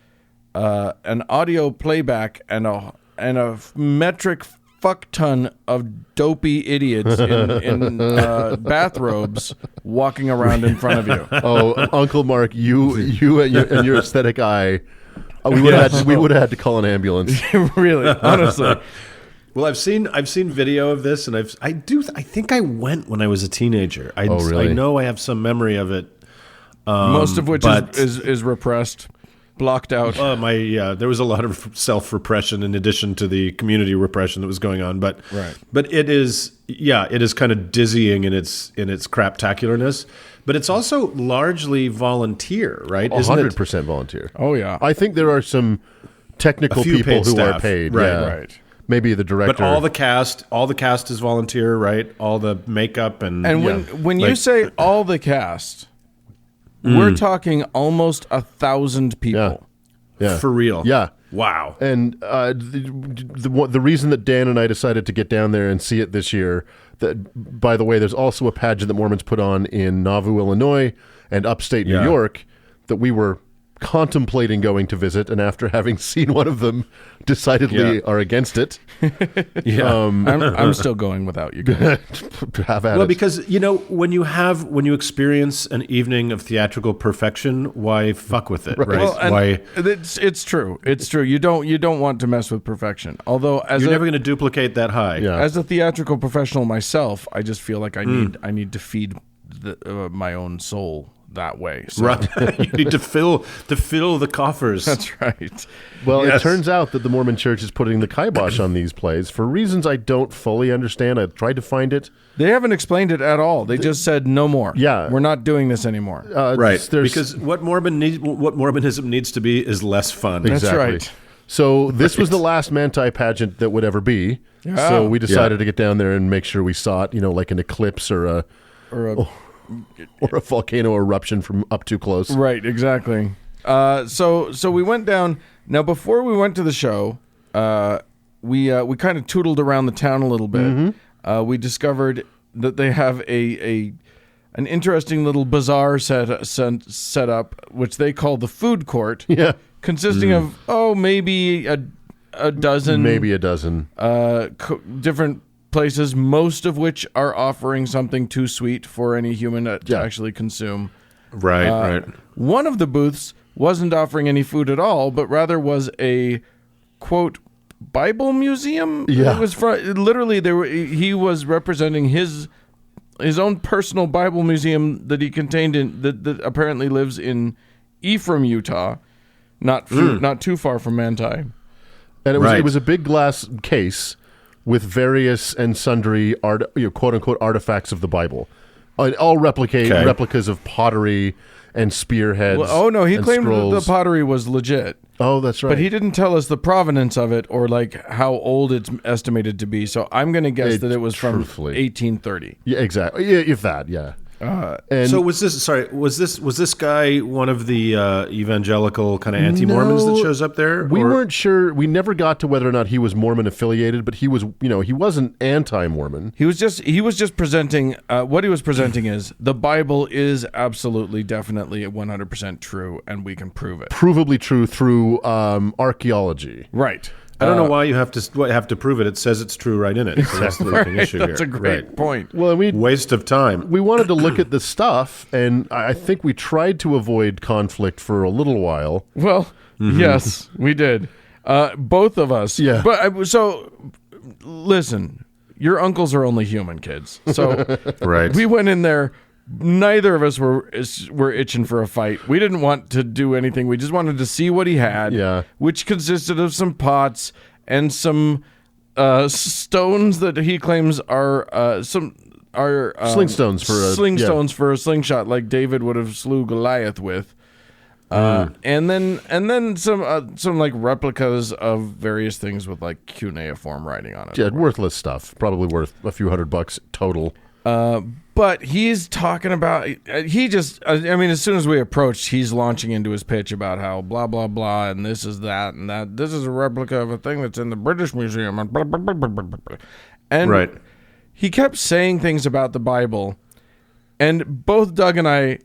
an audio playback and a metric fuck ton of dopey idiots in bathrobes walking around in front of you. Oh, Uncle Mark, you and your aesthetic eye. We would have had to call an ambulance. Really, honestly. Well, I've seen video of this, and I think I went when I was a teenager. Really? I know I have some memory of it. Most of which is repressed, blocked out. There was a lot of self-repression in addition to the community repression that was going on. But it is kind of dizzying in its craptacularness. But it's also largely volunteer, right? 100% volunteer. Oh yeah, I think there are some technical few people paid who are staff. paid. Right, yeah. right. Maybe the director. But all the cast is volunteer, right? All the makeup and when you say all the cast, we're talking almost 1,000 people. Yeah. for real. Yeah. Wow. And the reason that Dan and I decided to get down there and see it this year, that, by the way, there's also a pageant that Mormons put on in Nauvoo, Illinois, and upstate New York that we were contemplating going to visit, and after having seen one of them, decidedly are against it. I'm still going without you guys. Have at Well, it. because when you experience an evening of theatrical perfection, why fuck with it, right? Well, and Why it's true. It's true. You don't want to mess with perfection. Although you're never going to duplicate that high. Yeah. as a theatrical professional myself, I just feel like I need to feed my own soul that way. So. Right. You need to fill the coffers. That's right. Well, it turns out that the Mormon Church is putting the kibosh on these plays for reasons I don't fully understand. I've tried to find it. They haven't explained it at all. They just said no more. Yeah. We're not doing this anymore. Right. Because what Mormonism needs to be is less fun. That's Exactly. right. So this was the last Manti pageant that would ever be. Yeah. So we decided to get down there and make sure we saw it, like an eclipse or a volcano eruption from up too close. Right, exactly. So we went down. Now, before we went to the show, we kind of tootled around the town a little bit. We discovered that they have an interesting little bazaar set up, which they call the food court. Yeah. Consisting of maybe a dozen, different places, most of which are offering something too sweet for any human to actually consume. Right. One of the booths wasn't offering any food at all, but rather was a quote Bible museum. Yeah. It was literally he was representing his own personal Bible museum that he contained that apparently lives in Ephraim, Utah, not too far from Manti. And it was a big glass case with various and sundry quote unquote artifacts of the Bible, all replicas of pottery and spearheads. Well, no, he claimed that the scrolls. pottery was legit. Oh, that's right. But he didn't tell us the provenance of it or how old it's estimated to be. So I'm going to guess that it was from 1830. Yeah, exactly. Yeah, if that, yeah. And So was this guy one of the evangelical kind of anti-Mormons that shows up there? We weren't sure. We never got to whether or not he was Mormon affiliated, but he was, he wasn't anti-Mormon. He was just presenting. What he was presenting is the Bible is absolutely, definitely, 100% true, and we can prove it. Provably true through archaeology. Right. I don't know why you have to prove it. It says it's true right in it. So that's the big issue That's here. a great point. Well, Waste of time. we wanted to look at the stuff, and I think we tried to avoid conflict for a little while. Well, yes, we did. Both of us. Yeah. But so, listen, your uncles are only human, kids. So Right. we went in there. Neither of us were itching for a fight. We didn't want to do anything. We just wanted to see what he had, which consisted of some pots and some stones that he claims are Sling stones for a slingshot, like David would have slew Goliath with. And then some like replicas of various things with like cuneiform writing on it. Yeah, worthless stuff. Probably worth a few $100 total. But he's talking about, as soon as we approached, he's launching into his pitch about how blah, blah, blah, and this is that, and that. This is a replica of a thing that's in the British Museum, and blah, blah, blah, blah, blah, blah. And he kept saying things about the Bible, and both Doug and I,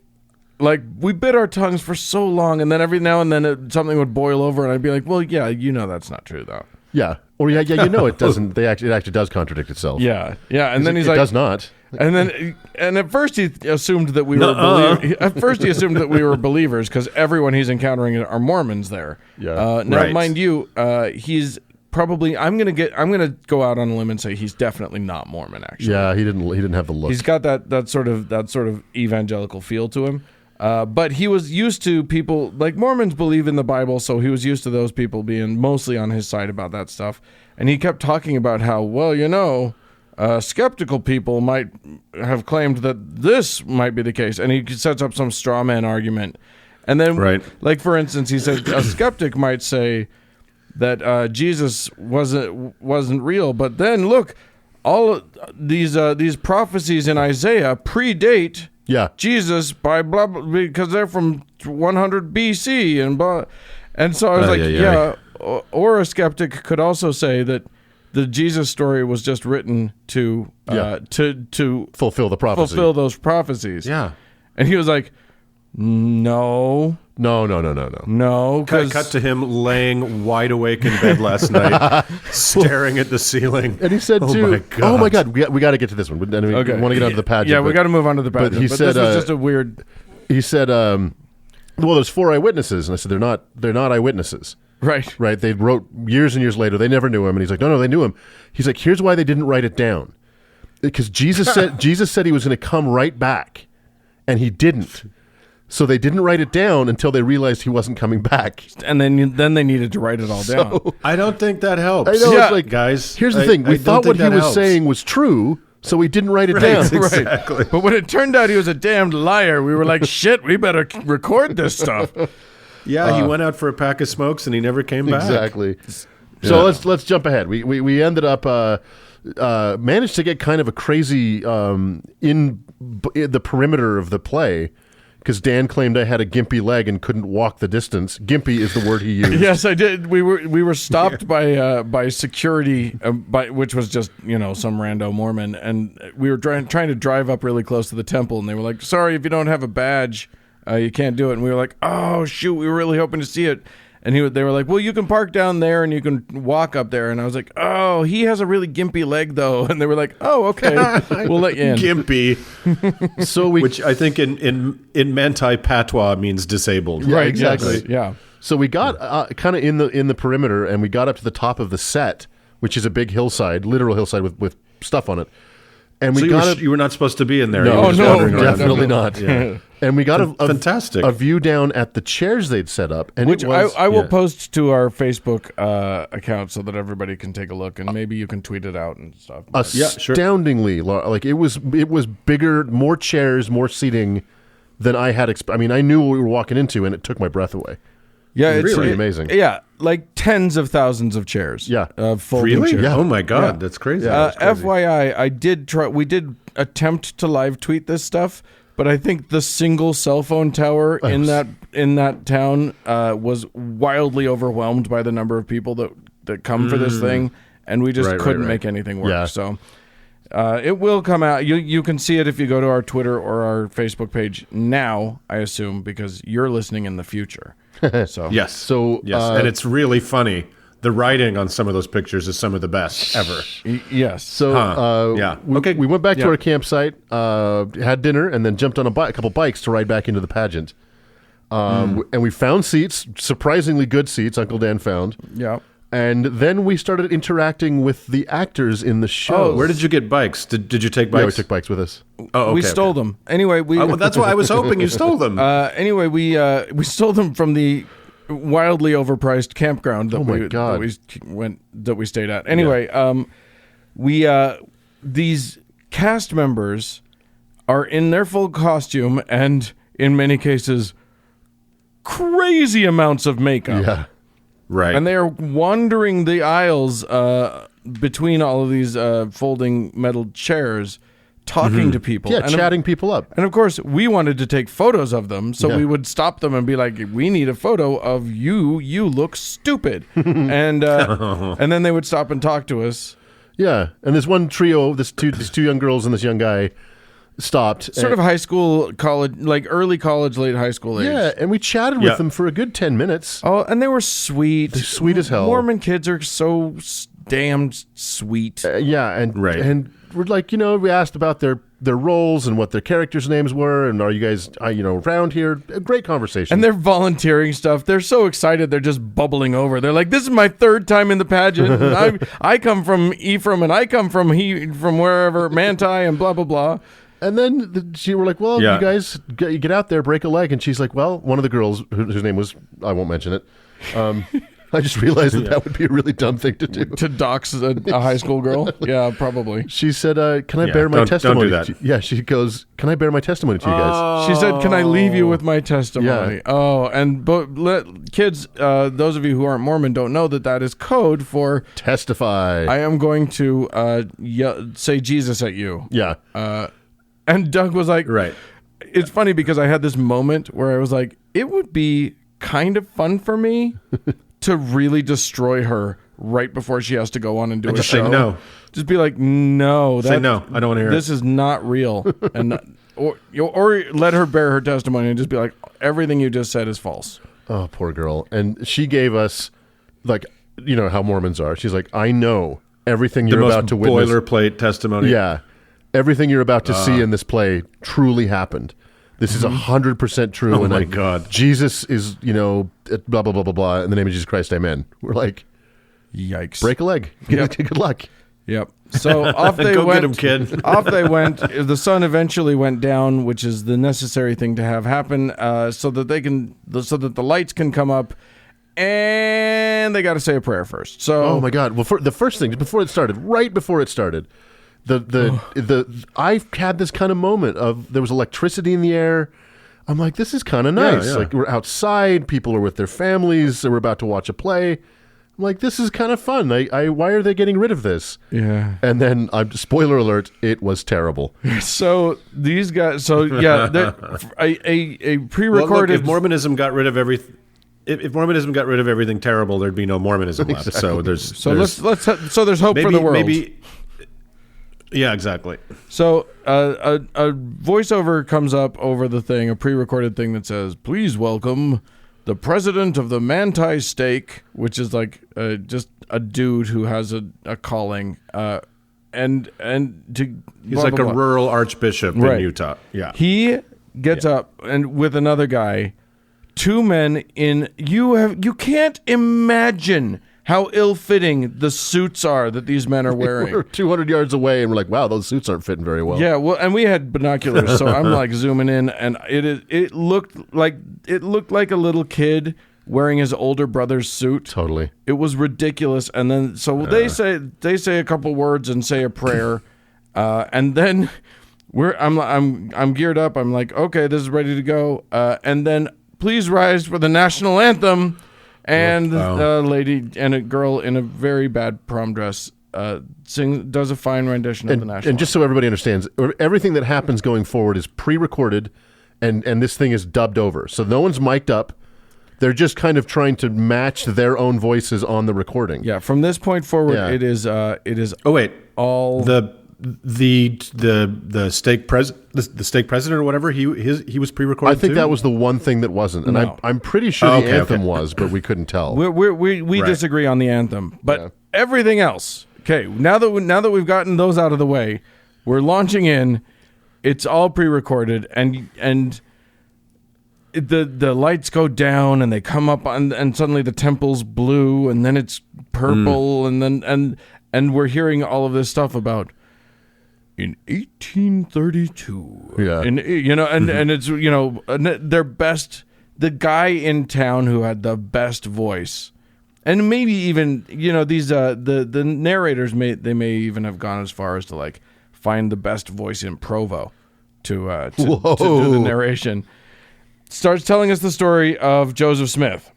we bit our tongues for so long, and then every now and then something would boil over, and I'd be like, well, yeah, that's not true, though. Yeah. Or it doesn't. It actually does contradict itself. Yeah. And then he's it does not. And at first he assumed that we were at first he assumed that we were believers because everyone he's encountering are Mormons there. Yeah. Now, mind you, he's probably I'm gonna go out on a limb and say he's definitely not Mormon. Actually, yeah, he didn't have the look. He's got that sort of evangelical feel to him. But he was used to people like Mormons believe in the Bible, so he was used to those people being mostly on his side about that stuff. And he kept talking about how, skeptical people might have claimed that this might be the case. And he sets up some straw man argument. And then, like, for instance, he said a skeptic might say that Jesus wasn't real. But then, look, all these prophecies in Isaiah predate Jesus by blah, blah, because they're from 100 BC and blah. And so I was or a skeptic could also say that the Jesus story was just written to fulfill the prophecy. Fulfill those prophecies. Yeah. And he was like, No. No. Cut to him laying wide awake in bed last night, staring at the ceiling. And he said, "Oh my God, we got to get to this one. We want to get onto the pageant." Yeah, we got to move on to the pageant. But this was just a weird. He said, "Well, there's 4 eyewitnesses," and I said, "They're not eyewitnesses." Right. They wrote years and years later. They never knew him, and he's like, "No, they knew him." He's like, "Here's why they didn't write it down, because Jesus said he was going to come right back, and he didn't." So they didn't write it down until they realized he wasn't coming back. And then they needed to write it all down. I don't think that helps. I know, Yeah. it's like, guys. Here's the thing. We thought what he was saying was true, so we didn't write it down. Exactly. Right. But when it turned out he was a damned liar, we were like, shit, we better record this stuff. Yeah, he went out for a pack of smokes and he never came back. Exactly. So let's jump ahead. We ended up managed to get kind of a crazy in the perimeter of the play, because Dan claimed I had a gimpy leg and couldn't walk the distance. Gimpy is the word he used. Yes, I did. We were stopped by security, which was just some rando Mormon, and we were trying to drive up really close to the temple, and they were like, "Sorry, if you don't have a badge, you can't do it." And we were like, "Oh shoot, we were really hoping to see it." And they were like, "Well, you can park down there and you can walk up there." And I was like, "Oh, he has a really gimpy leg, though." And they were like, "Oh, okay, we'll let you in." Gimpy. Which I think in Manti patois means disabled. Yeah, exactly. Yes, yeah. So we got kind of in the perimeter, and we got up to the top of the set, which is a big hillside, literal hillside with stuff on it. And you were not supposed to be in there. No, definitely not. Yeah. And we got fantastic a view down at the chairs they'd set up, and which I will post to our Facebook account so that everybody can take a look, and maybe you can tweet it out and stuff. Astoundingly, like it was bigger, more chairs, more seating than I had. I mean, I knew what we were walking into, and it took my breath away. Yeah, it's really amazing. Yeah, like tens of thousands of chairs. Yeah, folding really? chairs. Yeah. Oh my God, that's crazy. FYI, we did attempt to live tweet this stuff, but I think the single cell phone tower in that town was wildly overwhelmed by the number of people that come for this thing, and we just couldn't make anything work. Yeah. So it will come out. You can see it if you go to our Twitter or our Facebook page now, I assume, because you're listening in the future. So yes, and it's really funny. The writing on some of those pictures is some of the best ever. Yes. So we went back to our campsite, had dinner, and then jumped on a couple bikes to ride back into the pageant. And we found seats, surprisingly good seats. Uncle Dan found. Yeah. And then we started interacting with the actors in the show. Oh, where did you get bikes? Did you take bikes? Yeah, we took bikes with us. Oh, okay, we stole them. Anyway, that's why I was hoping you stole them. Anyway, we stole them from the wildly overpriced campground that we stayed at. Anyway, these cast members are in their full costume and in many cases crazy amounts of makeup. Yeah. Right. And they are wandering the aisles between all of these folding metal chairs, talking to people. Yeah, chatting people up. And of course, we wanted to take photos of them, so we would stop them and be like, "We need a photo of you. You look stupid." and then they would stop and talk to us. Yeah, and this one trio, these two young girls and this young guy, stopped. Sort of high school, college, like early college, late high school age. Yeah, and we chatted with them for a good 10 minutes. Oh, and they were sweet. They're sweet as hell. Mormon kids are so damned sweet. And we're like, we asked about their roles and what their characters' names were, and are you guys, around here? A great conversation. And they're volunteering stuff. They're so excited. They're just bubbling over. They're like, "This is my third time in the pageant. I come from Ephraim, and I come from wherever, Manti, and blah, blah, blah." And then we're like, "Well, you guys get out there, break a leg." And she's like, "Well," one of the girls, whose name was, I won't mention it, I just realized that would be a really dumb thing to do. To dox a high school girl? Yeah, probably. She said, "Can I bear my testimony?" Don't do that. Yeah, she goes, "Can I bear my testimony to you guys?" She said, "Can I leave you with my testimony?" Yeah. Oh, and kids, those of you who aren't Mormon don't know that is code for testify. I am going to say Jesus at you. Yeah. And Doug was like, right. It's funny because I had this moment where I was like, it would be kind of fun for me to really destroy her right before she has to go on and do a just show. say no. Just be like, no. Say no. I don't want to hear this is not real. And or let her bear her testimony and just be like, everything you just said is false. Oh, poor girl. And she gave us, like, you know how Mormons are. She's like, I know everything you're about to witness. Boilerplate testimony. Yeah. Everything you're about to see in this play truly happened. This is 100% true. Oh, my God. Jesus is, you know, blah, blah, blah, blah, blah. In the name of Jesus Christ, amen. We're like, yikes. break a leg. Yep. Good luck. Yep. So off they Go went. get him, kid. Off they went. The sun eventually went down, which is the necessary thing to have happen, so that the lights can come up, and they got to say a prayer first. So, Oh my God! Well, the first thing right before it started, I had this kind of moment of there was electricity in the air. I'm like, this is kind of nice. yeah. Like, we're outside, people are with their families, they were about to watch a play. I'm like, this is kind of fun. Why are they getting rid of this? yeah. And then, spoiler alert, it was terrible. So these guys. So yeah, a pre-recorded. Well, look, if Mormonism got rid of everything. If Mormonism got rid of everything terrible, there'd be no Mormonism left. So there's let's so there's hope for the world. Yeah, exactly. So a voiceover comes up over the thing, a pre-recorded thing that says, "Please welcome the president of the Manti Stake," which is like just a dude who has a calling, and to He's like a rural archbishop in Utah. Yeah, he gets up and with another guy. Two men in you can't imagine how ill-fitting the suits are that these men are wearing. We're 200 yards away, and we're like, wow, those suits aren't fitting very well. Yeah, well, and we had binoculars, so I'm like zooming in, and it looked like a little kid wearing his older brother's suit. Totally. It was ridiculous, and then so they say a couple words and say a prayer, and then I'm geared up. I'm like, okay, this is ready to go, and then. Please rise for the national anthem, and a lady and a girl in a very bad prom dress does a fine rendition of the national And just so everybody understands, everything that happens going forward is pre-recorded, and this thing is dubbed over. So no one's mic'd up. They're just kind of trying to match their own voices on the recording. Yeah, from this point forward, Yeah. it is. Oh wait, all the stake president or whatever he was pre-recorded. I think too? that was the one thing that wasn't, and No. I'm pretty sure the anthem was, but we couldn't tell. we Right. disagree on the anthem, but everything else. Okay, now that we've gotten those out of the way, we're launching in. It's all pre-recorded, and the lights go down, and they come up, and suddenly the temple's blue, and then it's purple, and then and we're hearing all of this stuff about. In 1832, and it's their best, the guy in town who had the best voice, and maybe even these the narrators may even have gone as far as to like find the best voice in Provo to do the narration. Starts telling us the story of Joseph Smith,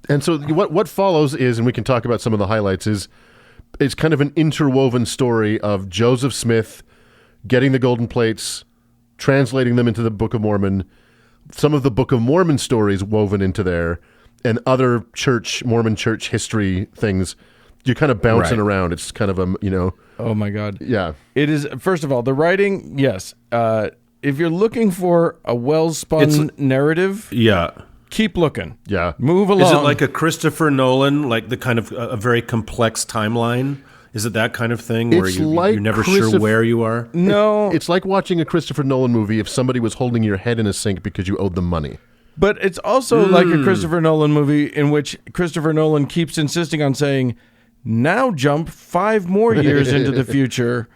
And so what follows is, and we can talk about some of the highlights, is it's kind of an interwoven story of Joseph Smith getting the golden plates, translating them into the Book of Mormon, some of the Book of Mormon stories woven into there, and other Mormon church history things. You're kind of bouncing around. It's kind of a, Oh my God. Yeah. It is, first of all, the writing, yes. If you're looking for a well-spun narrative, keep looking. Yeah. Move along. Is it like a Christopher Nolan, like the kind of a very complex timeline? Is it that kind of thing where you're never sure where you are? No. It's like watching a Christopher Nolan movie if somebody was holding your head in a sink because you owed them money. But it's also like a Christopher Nolan movie in which Christopher Nolan keeps insisting on saying, now jump 5 more years into the future.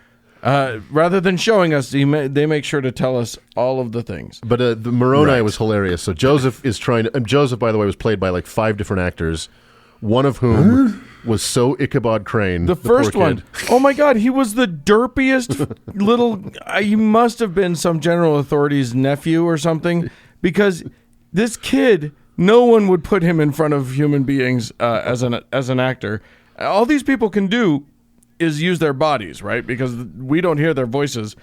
Rather than showing us, they make sure to tell us all of the things. But the Moroni was hilarious. So Joseph is trying to... Joseph, by the way, was played by like 5 different actors, one of whom was so Ichabod Crane. The first one. Oh my God, he was the derpiest little... He must have been some general authority's nephew or something, because this kid, no one would put him in front of human beings as an actor. All these people can do is use their bodies, right? Because we don't hear their voices.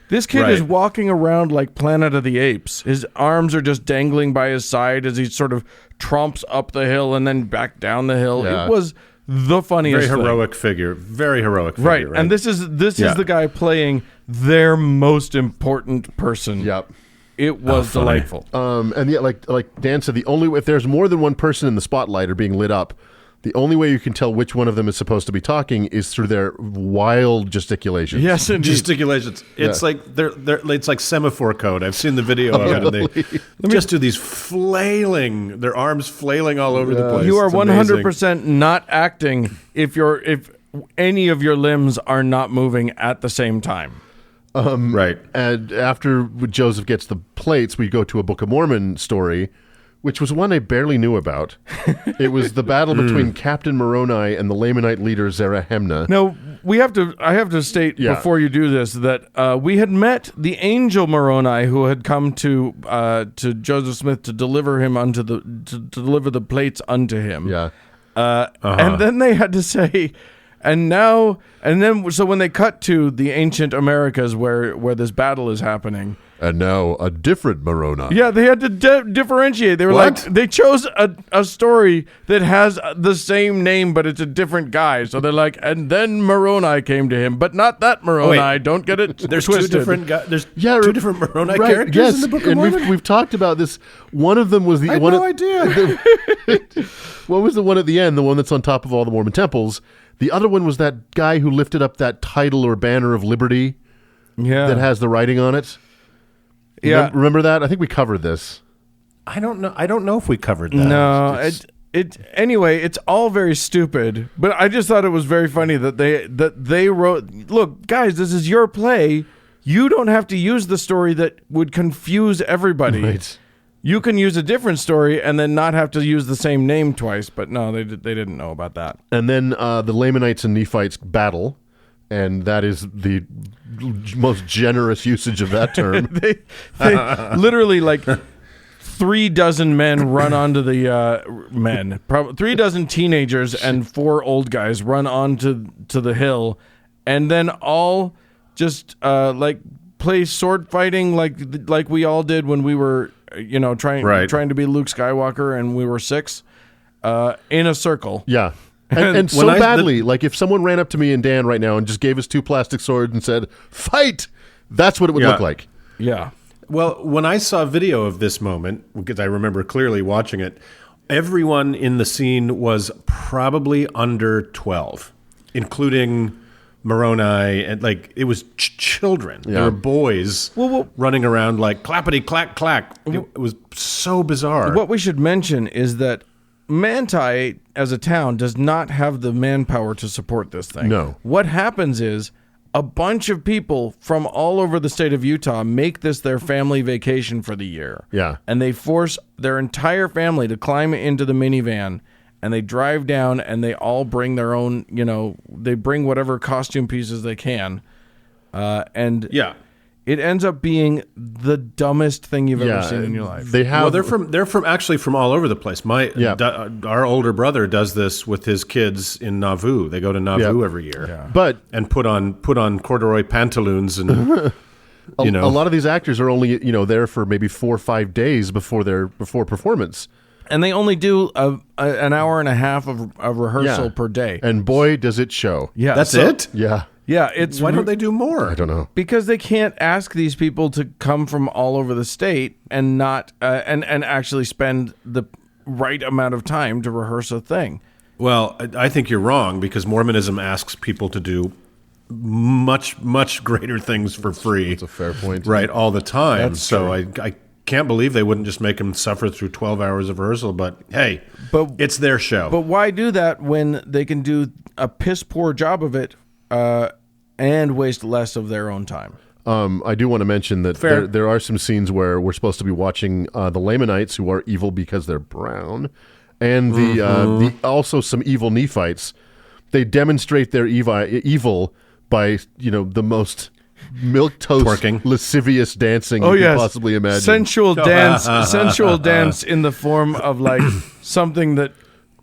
This kid Right. is walking around like Planet of the Apes. His arms are just dangling by his side as he sort of tromps up the hill and then back down the hill. Yeah. It was the funniest Very thing. heroic figure. Very heroic figure. Right. And this is the guy playing their most important person. Yep. It was funny. delightful. And yeah, like Dan said, the only if there's more than one person in the spotlight or being lit up, the only way you can tell which one of them is supposed to be talking is through their wild gesticulations. Yes, indeed. Gesticulations. It's like it's like semaphore code. I've seen the video of it. And they just do these flailing, their arms flailing all over the place. You are It's amazing. 100% not acting if any of your limbs are not moving at the same time. Right. And after Joseph gets the plates, we go to a Book of Mormon story, which was one I barely knew about. It was the battle between Captain Moroni and the Lamanite leader Zarahemna. Now, I have to state before you do this that we had met the angel Moroni who had come to Joseph Smith to deliver him to deliver the plates unto him. Yeah. And then they had to say, so when they cut to the ancient Americas where this battle is happening. And now a different Moroni. Yeah, they had to differentiate. They were What? like, they chose a story that has the same name, but it's a different guy. So they're like, and then Moroni came to him, but not that Moroni. wait. Don't get it There's twisted. two different guys. There's Yeah, two different Moroni right, characters yes, in the Book of and Mormon. we've talked about this. One of them was the I had one. no idea. What was the one at the end? The one that's on top of all the Mormon temples. The other one was that guy who lifted up that title or banner of liberty Yeah. that has the writing on it. Yeah. Remember that? I think we covered this. I don't know. I don't know if we covered that. No, anyway, it's all very stupid, but I just thought it was very funny that they wrote, look, guys, this is your play. You don't have to use the story that would confuse everybody. Right. You can use a different story and then not have to use the same name twice, but no, they didn't know about that. And then the Lamanites and Nephites battle, and that is the most generous usage of that term. they literally like 36 men run onto the men. Probably 36 teenagers and 4 old guys run onto the hill, and then all just like play sword fighting like we all did when we were trying to be Luke Skywalker and we were 6 in a circle. Yeah. And so When badly, like if someone ran up to me and Dan right now and just gave us 2 plastic swords and said, "Fight!" That's what it would Yeah. look like. Yeah. Well, when I saw video of this moment, because I remember clearly watching it, everyone in the scene was probably under 12, including Moroni, and like it was children. Yeah. There were boys running around like clappity clack clack. It was so bizarre. What we should mention is that Manti, as a town, does not have the manpower to support this thing. No. What happens is a bunch of people from all over the state of Utah make this their family vacation for the year. Yeah. And they force their entire family to climb into the minivan, and they drive down, and they all bring their own, they bring whatever costume pieces they can. And yeah. it ends up being the dumbest thing you've ever seen in your life. They have. Well, they're from all over the place. Our older brother does this with his kids in Nauvoo. They go to Nauvoo every year, but and put on corduroy pantaloons and a lot of these actors are only there for maybe 4 or 5 days before performance. And they only do an hour and a half of rehearsal per day. And boy, does it show. Yeah, that's it. Yeah. Yeah, it's Why don't they do more? I don't know. Because they can't ask these people to come from all over the state and not and actually spend the right amount of time to rehearse a thing. Well, I think you're wrong because Mormonism asks people to do much, much greater things for free. That's a fair point. Right, all the time. That's so I can't believe they wouldn't just make them suffer through 12 hours of rehearsal. But hey, it's their show. But why do that when they can do a piss poor job of it and waste less of their own time? I do want to mention that there are some scenes where we're supposed to be watching the Lamanites, who are evil because they're brown, and the also some evil Nephites. They demonstrate their evil by the most milquetoast, Twerking. lascivious dancing you can possibly imagine. Sensual dance in the form of like something that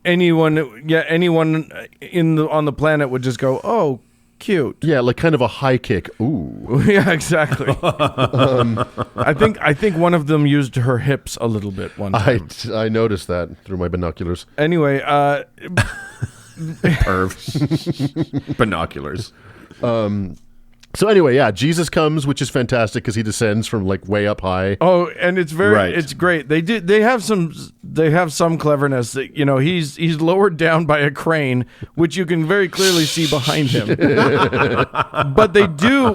anyone on the planet would just go, oh, cute. Yeah, like kind of a high kick. Ooh. Yeah, exactly. I think one of them used her hips a little bit one time. I noticed that through my binoculars. Anyway, Perv. Binoculars. So anyway, yeah, Jesus comes, which is fantastic because he descends from like way up high. oh, and it's it's great. They have some cleverness. That, he's lowered down by a crane, which you can very clearly see behind him. But they do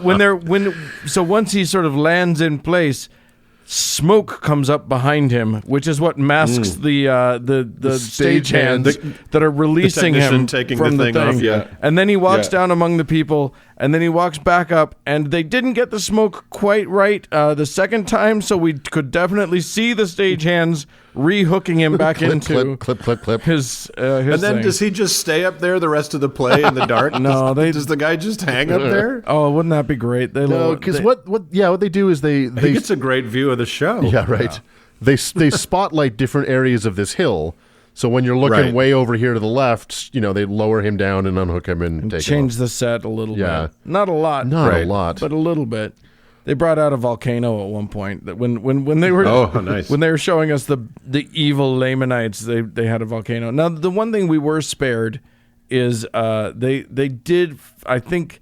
so once he sort of lands in place, smoke comes up behind him, which is what masks the stagehands that are releasing him from the thing. Off, yeah. And then he walks down among the people, and then he walks back up, and they didn't get the smoke quite right the second time, so we could definitely see the stagehands rehooking him back into clip. his And then thing. does he just stay up there the rest of the play in the dark? No, does the guy just hang up there? Oh, wouldn't that be great? No, because what they do is they He gets a great view of the show. yeah, right. They spotlight different areas of this hill. So when you're looking way over here to the left, they lower him down and unhook him and take change him the set a little Yeah. bit. Not a lot. Not a lot. But a little bit. They brought out a volcano at one point. That when they were nice. when they were showing us the evil Lamanites, they had a volcano. Now the one thing we were spared is they did, I think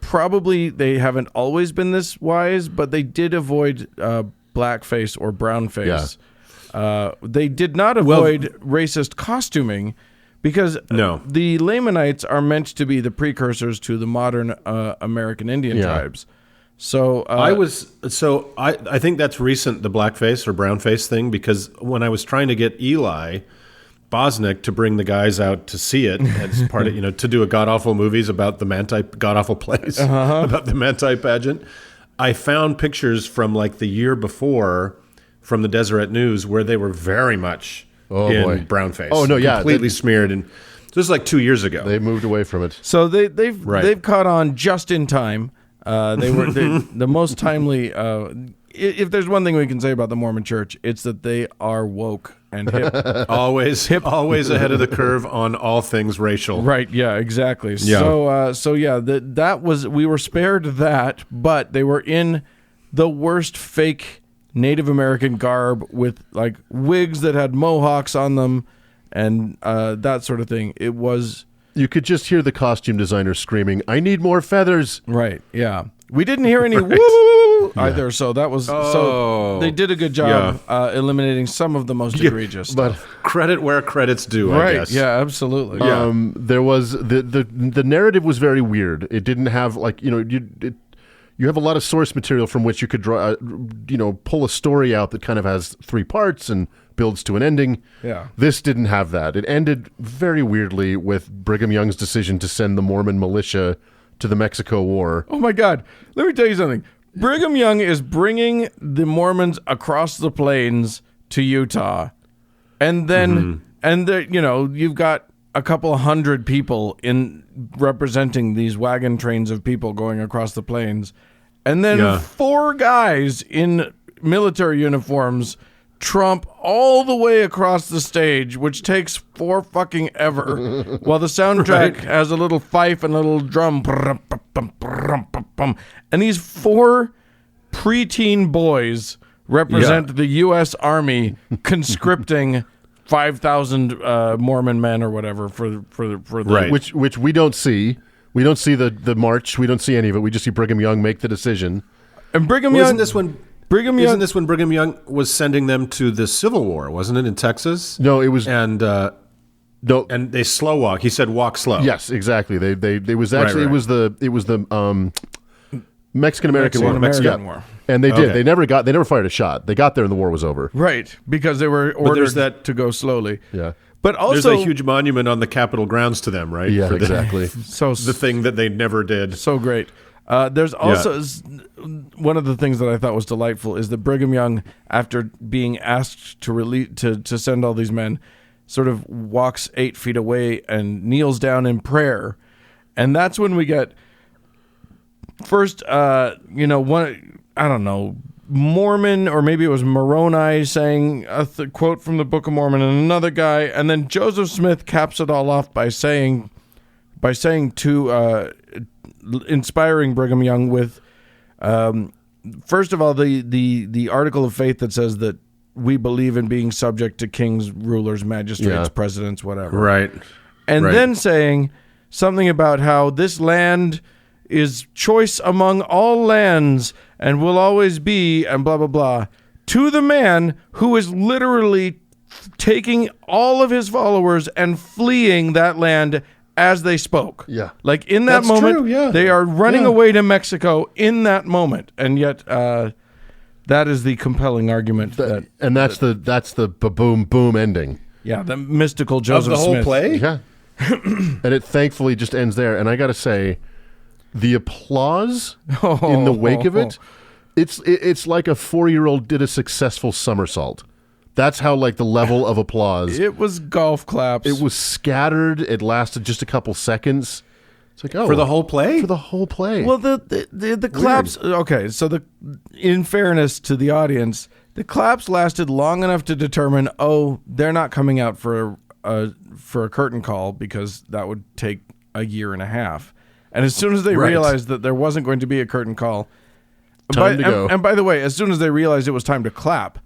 probably they haven't always been this wise, but they did avoid blackface or brownface. They did not avoid racist costuming. Because the Lamanites are meant to be the precursors to the modern American Indian tribes. So I think that's recent, the blackface or brownface thing, because when I was trying to get Eli Bosnick to bring the guys out to see it as part of, to do a god-awful movies about the Manti, god-awful plays about the Manti pageant, I found pictures from like the year before from the Deseret News where they were very much in brownface. Oh, no, yeah. Completely smeared. And this is like 2 years ago. They moved away from it. So they've caught on just in time. They were the most timely. If there's one thing we can say about the Mormon Church, it's that they are woke and hip. always ahead of the curve on all things racial. Right? Yeah, exactly. Yeah. We were spared that, but they were in the worst fake Native American garb with like wigs that had mohawks on them and that sort of thing. It was. You could just hear the costume designer screaming, "I need more feathers!" Right? Yeah. We didn't hear any woo either, so that was so they did a good job eliminating some of the most egregious stuff. But credit where credit's due, I guess. Yeah, absolutely. There was the narrative was very weird. It didn't have like you have a lot of source material from which you could draw, pull a story out that kind of has three parts and builds to an ending. Yeah. This didn't have that. It ended very weirdly with Brigham Young's decision to send the Mormon militia to the Mexico War. Oh my God. Let me tell you something. Brigham Young is bringing the Mormons across the plains to Utah. And then, you've got a couple hundred people in representing these wagon trains of people going across the plains. And then 4 guys in military uniforms tromp all the way across the stage, which takes 4 fucking ever, while the soundtrack has a little fife and a little drum. And these 4 preteen boys represent the U.S. Army conscripting 5,000 Mormon men or whatever for the which we don't see. We don't see the march. We don't see any of it. We just see Brigham Young make the decision. And Brigham Young. Isn't this when Brigham Young was sending them to the Civil War? Wasn't it in Texas? No, it was and they slow walk. He said walk slow. Yes, exactly. It was the Mexican American War. And they did. They never fired a shot. They got there and the war was over. Right, because they were ordered to go slowly. Yeah. But also, there's a huge monument on the Capitol grounds to them, right? Yeah, exactly. So the thing that they never did. So great. There's also one of the things that I thought was delightful is that Brigham Young, after being asked to send all these men, sort of walks 8 feet away and kneels down in prayer, and that's when we get first, Mormon, or maybe it was Moroni saying a quote from the Book of Mormon, and another guy, and then Joseph Smith caps it all off by saying to inspiring Brigham Young with, first of all, the article of faith that says that we believe in being subject to kings, rulers, magistrates, presidents, whatever. Right. And then saying something about how this land is choice among all lands and will always be, and blah, blah, blah, to the man who is literally taking all of his followers and fleeing that land as they spoke. Yeah. Like in that That's moment, true, yeah. they are running away to Mexico in that moment. And yet, that is the compelling argument. And that's the boom boom ending. Yeah, the mystical Joseph Of the whole Smith. play? Yeah. And it thankfully just ends there. And I got to say, the applause in the wake of it, it's like a 4-year-old did a successful somersault. That's how like the level of applause. It was golf claps. It was scattered. It lasted just a couple seconds. It's like, oh, For the whole play? For the whole play. Well, the claps. Okay, so in fairness to the audience, the claps lasted long enough to determine, they're not coming out for a curtain call because that would take a year and a half. And as soon as they realized that there wasn't going to be a curtain call, Time to go. And by the way, as soon as they realized it was time to clap,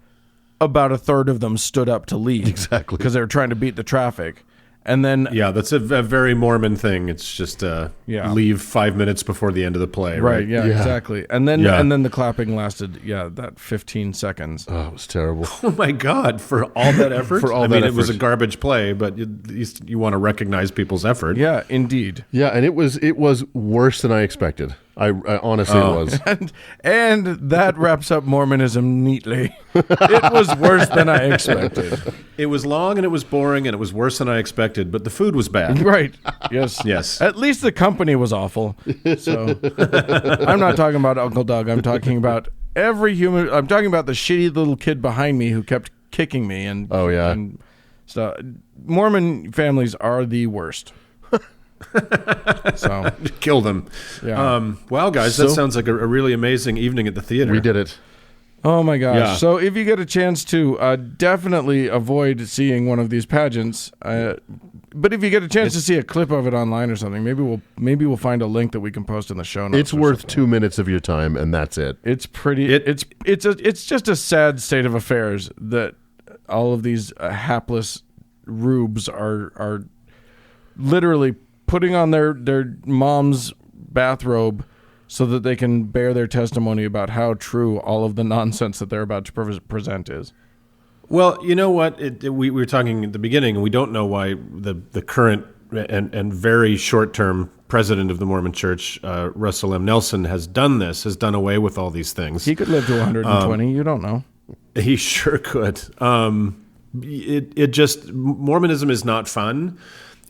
about a third of them stood up to leave. Exactly. Because they were trying to beat the traffic. And then... Yeah, that's a very Mormon thing. It's just leave 5 minutes before the end of the play. Right, yeah, exactly. And then the clapping lasted, that 15 seconds. Oh, it was terrible. Oh, my God. For all that effort? For all I that mean, effort. it was a garbage play, but you want to recognize people's effort. Yeah, indeed. Yeah, and it was worse than I expected. I honestly it was. And that wraps up Mormonism neatly. It was worse than I expected. It was long and it was boring and it was worse than I expected, but the food was bad. Right. Yes. Yes. At least the company was awful. So I'm not talking about Uncle Doug. I'm talking about every human. I'm talking about the shitty little kid behind me who kept kicking me. And Oh, yeah. And stuff. Mormon families are the worst. So Kill them. Yeah. Wow, guys, that sounds like a really amazing evening at the theater. We did it. Oh my gosh. Yeah. So if you get a chance to, definitely avoid seeing one of these pageants. But if you get a chance to see a clip of it online or something, maybe we'll find a link that we can post in the show notes. It's worth 2 minutes of your time, and that's it. It's pretty. It's just a sad state of affairs that all of these hapless rubes are literally putting on their mom's bathrobe so that they can bear their testimony about how true all of the nonsense that they're about to present is. Well, you know what? We were talking at the beginning, and we don't know why the current and very short-term president of the Mormon Church, Russell M. Nelson, has done away with all these things. He could live to 120. You don't know. He sure could. Mormonism is not fun.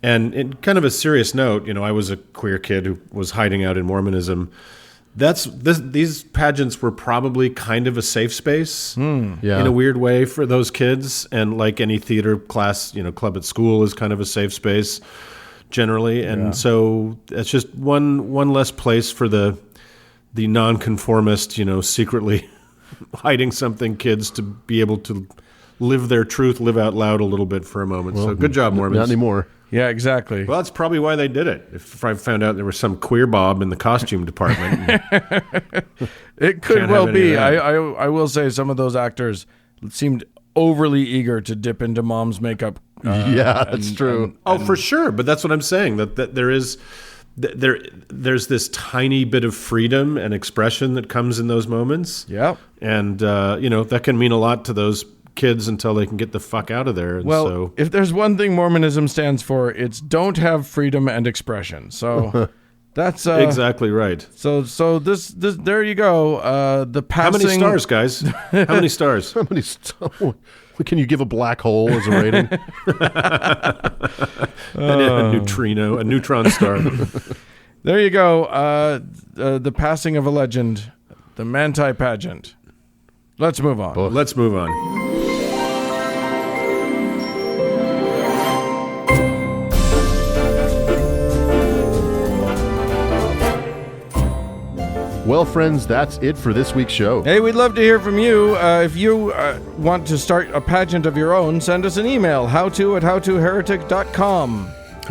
And in kind of a serious note, I was a queer kid who was hiding out in Mormonism. These pageants were probably kind of a safe space in a weird way for those kids. And like any theater class, club at school is kind of a safe space generally. And so it's just one less place for the nonconformist, secretly hiding something kids to be able to live their truth, live out loud a little bit for a moment. So good job, Mormons. Not anymore. Yeah, exactly. Well, that's probably why they did it. If I found out there was some queer Bob in the costume department. It could well be. I will say some of those actors seemed overly eager to dip into mom's makeup. That's true. For sure. But that's what I'm saying, that there's this tiny bit of freedom and expression that comes in those moments. Yeah. And, that can mean a lot to those kids until they can get the fuck out of there. And well, if there's one thing Mormonism stands for, it's don't have freedom and expression. So that's exactly right. So this there you go. The passing. How many stars, guys? How many stars? How many can you give a black hole as a rating? A neutrino, a neutron star. There you go. The passing of a legend, the Manti Pageant. Let's move on. Let's move on. Well, friends, that's it for this week's show. Hey, we'd love to hear from you. If you want to start a pageant of your own, send us an email, howto@howtoheretic.com.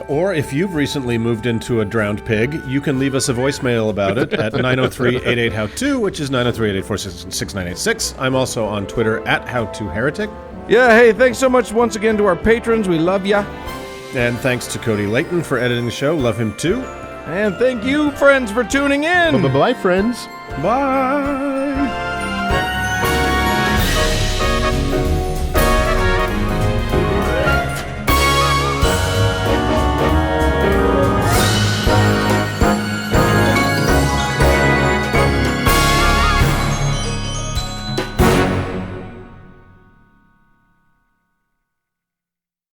Or if you've recently moved into a drowned pig, you can leave us a voicemail about it at 903-88-HOW-TO, which is 903-884-6986. I'm also on Twitter at HowToHeretic. Yeah, hey, thanks so much once again to our patrons. We love ya. And thanks to Cody Layton for editing the show. Love him too. And thank you, friends, for tuning in. Bye-bye, friends. Bye.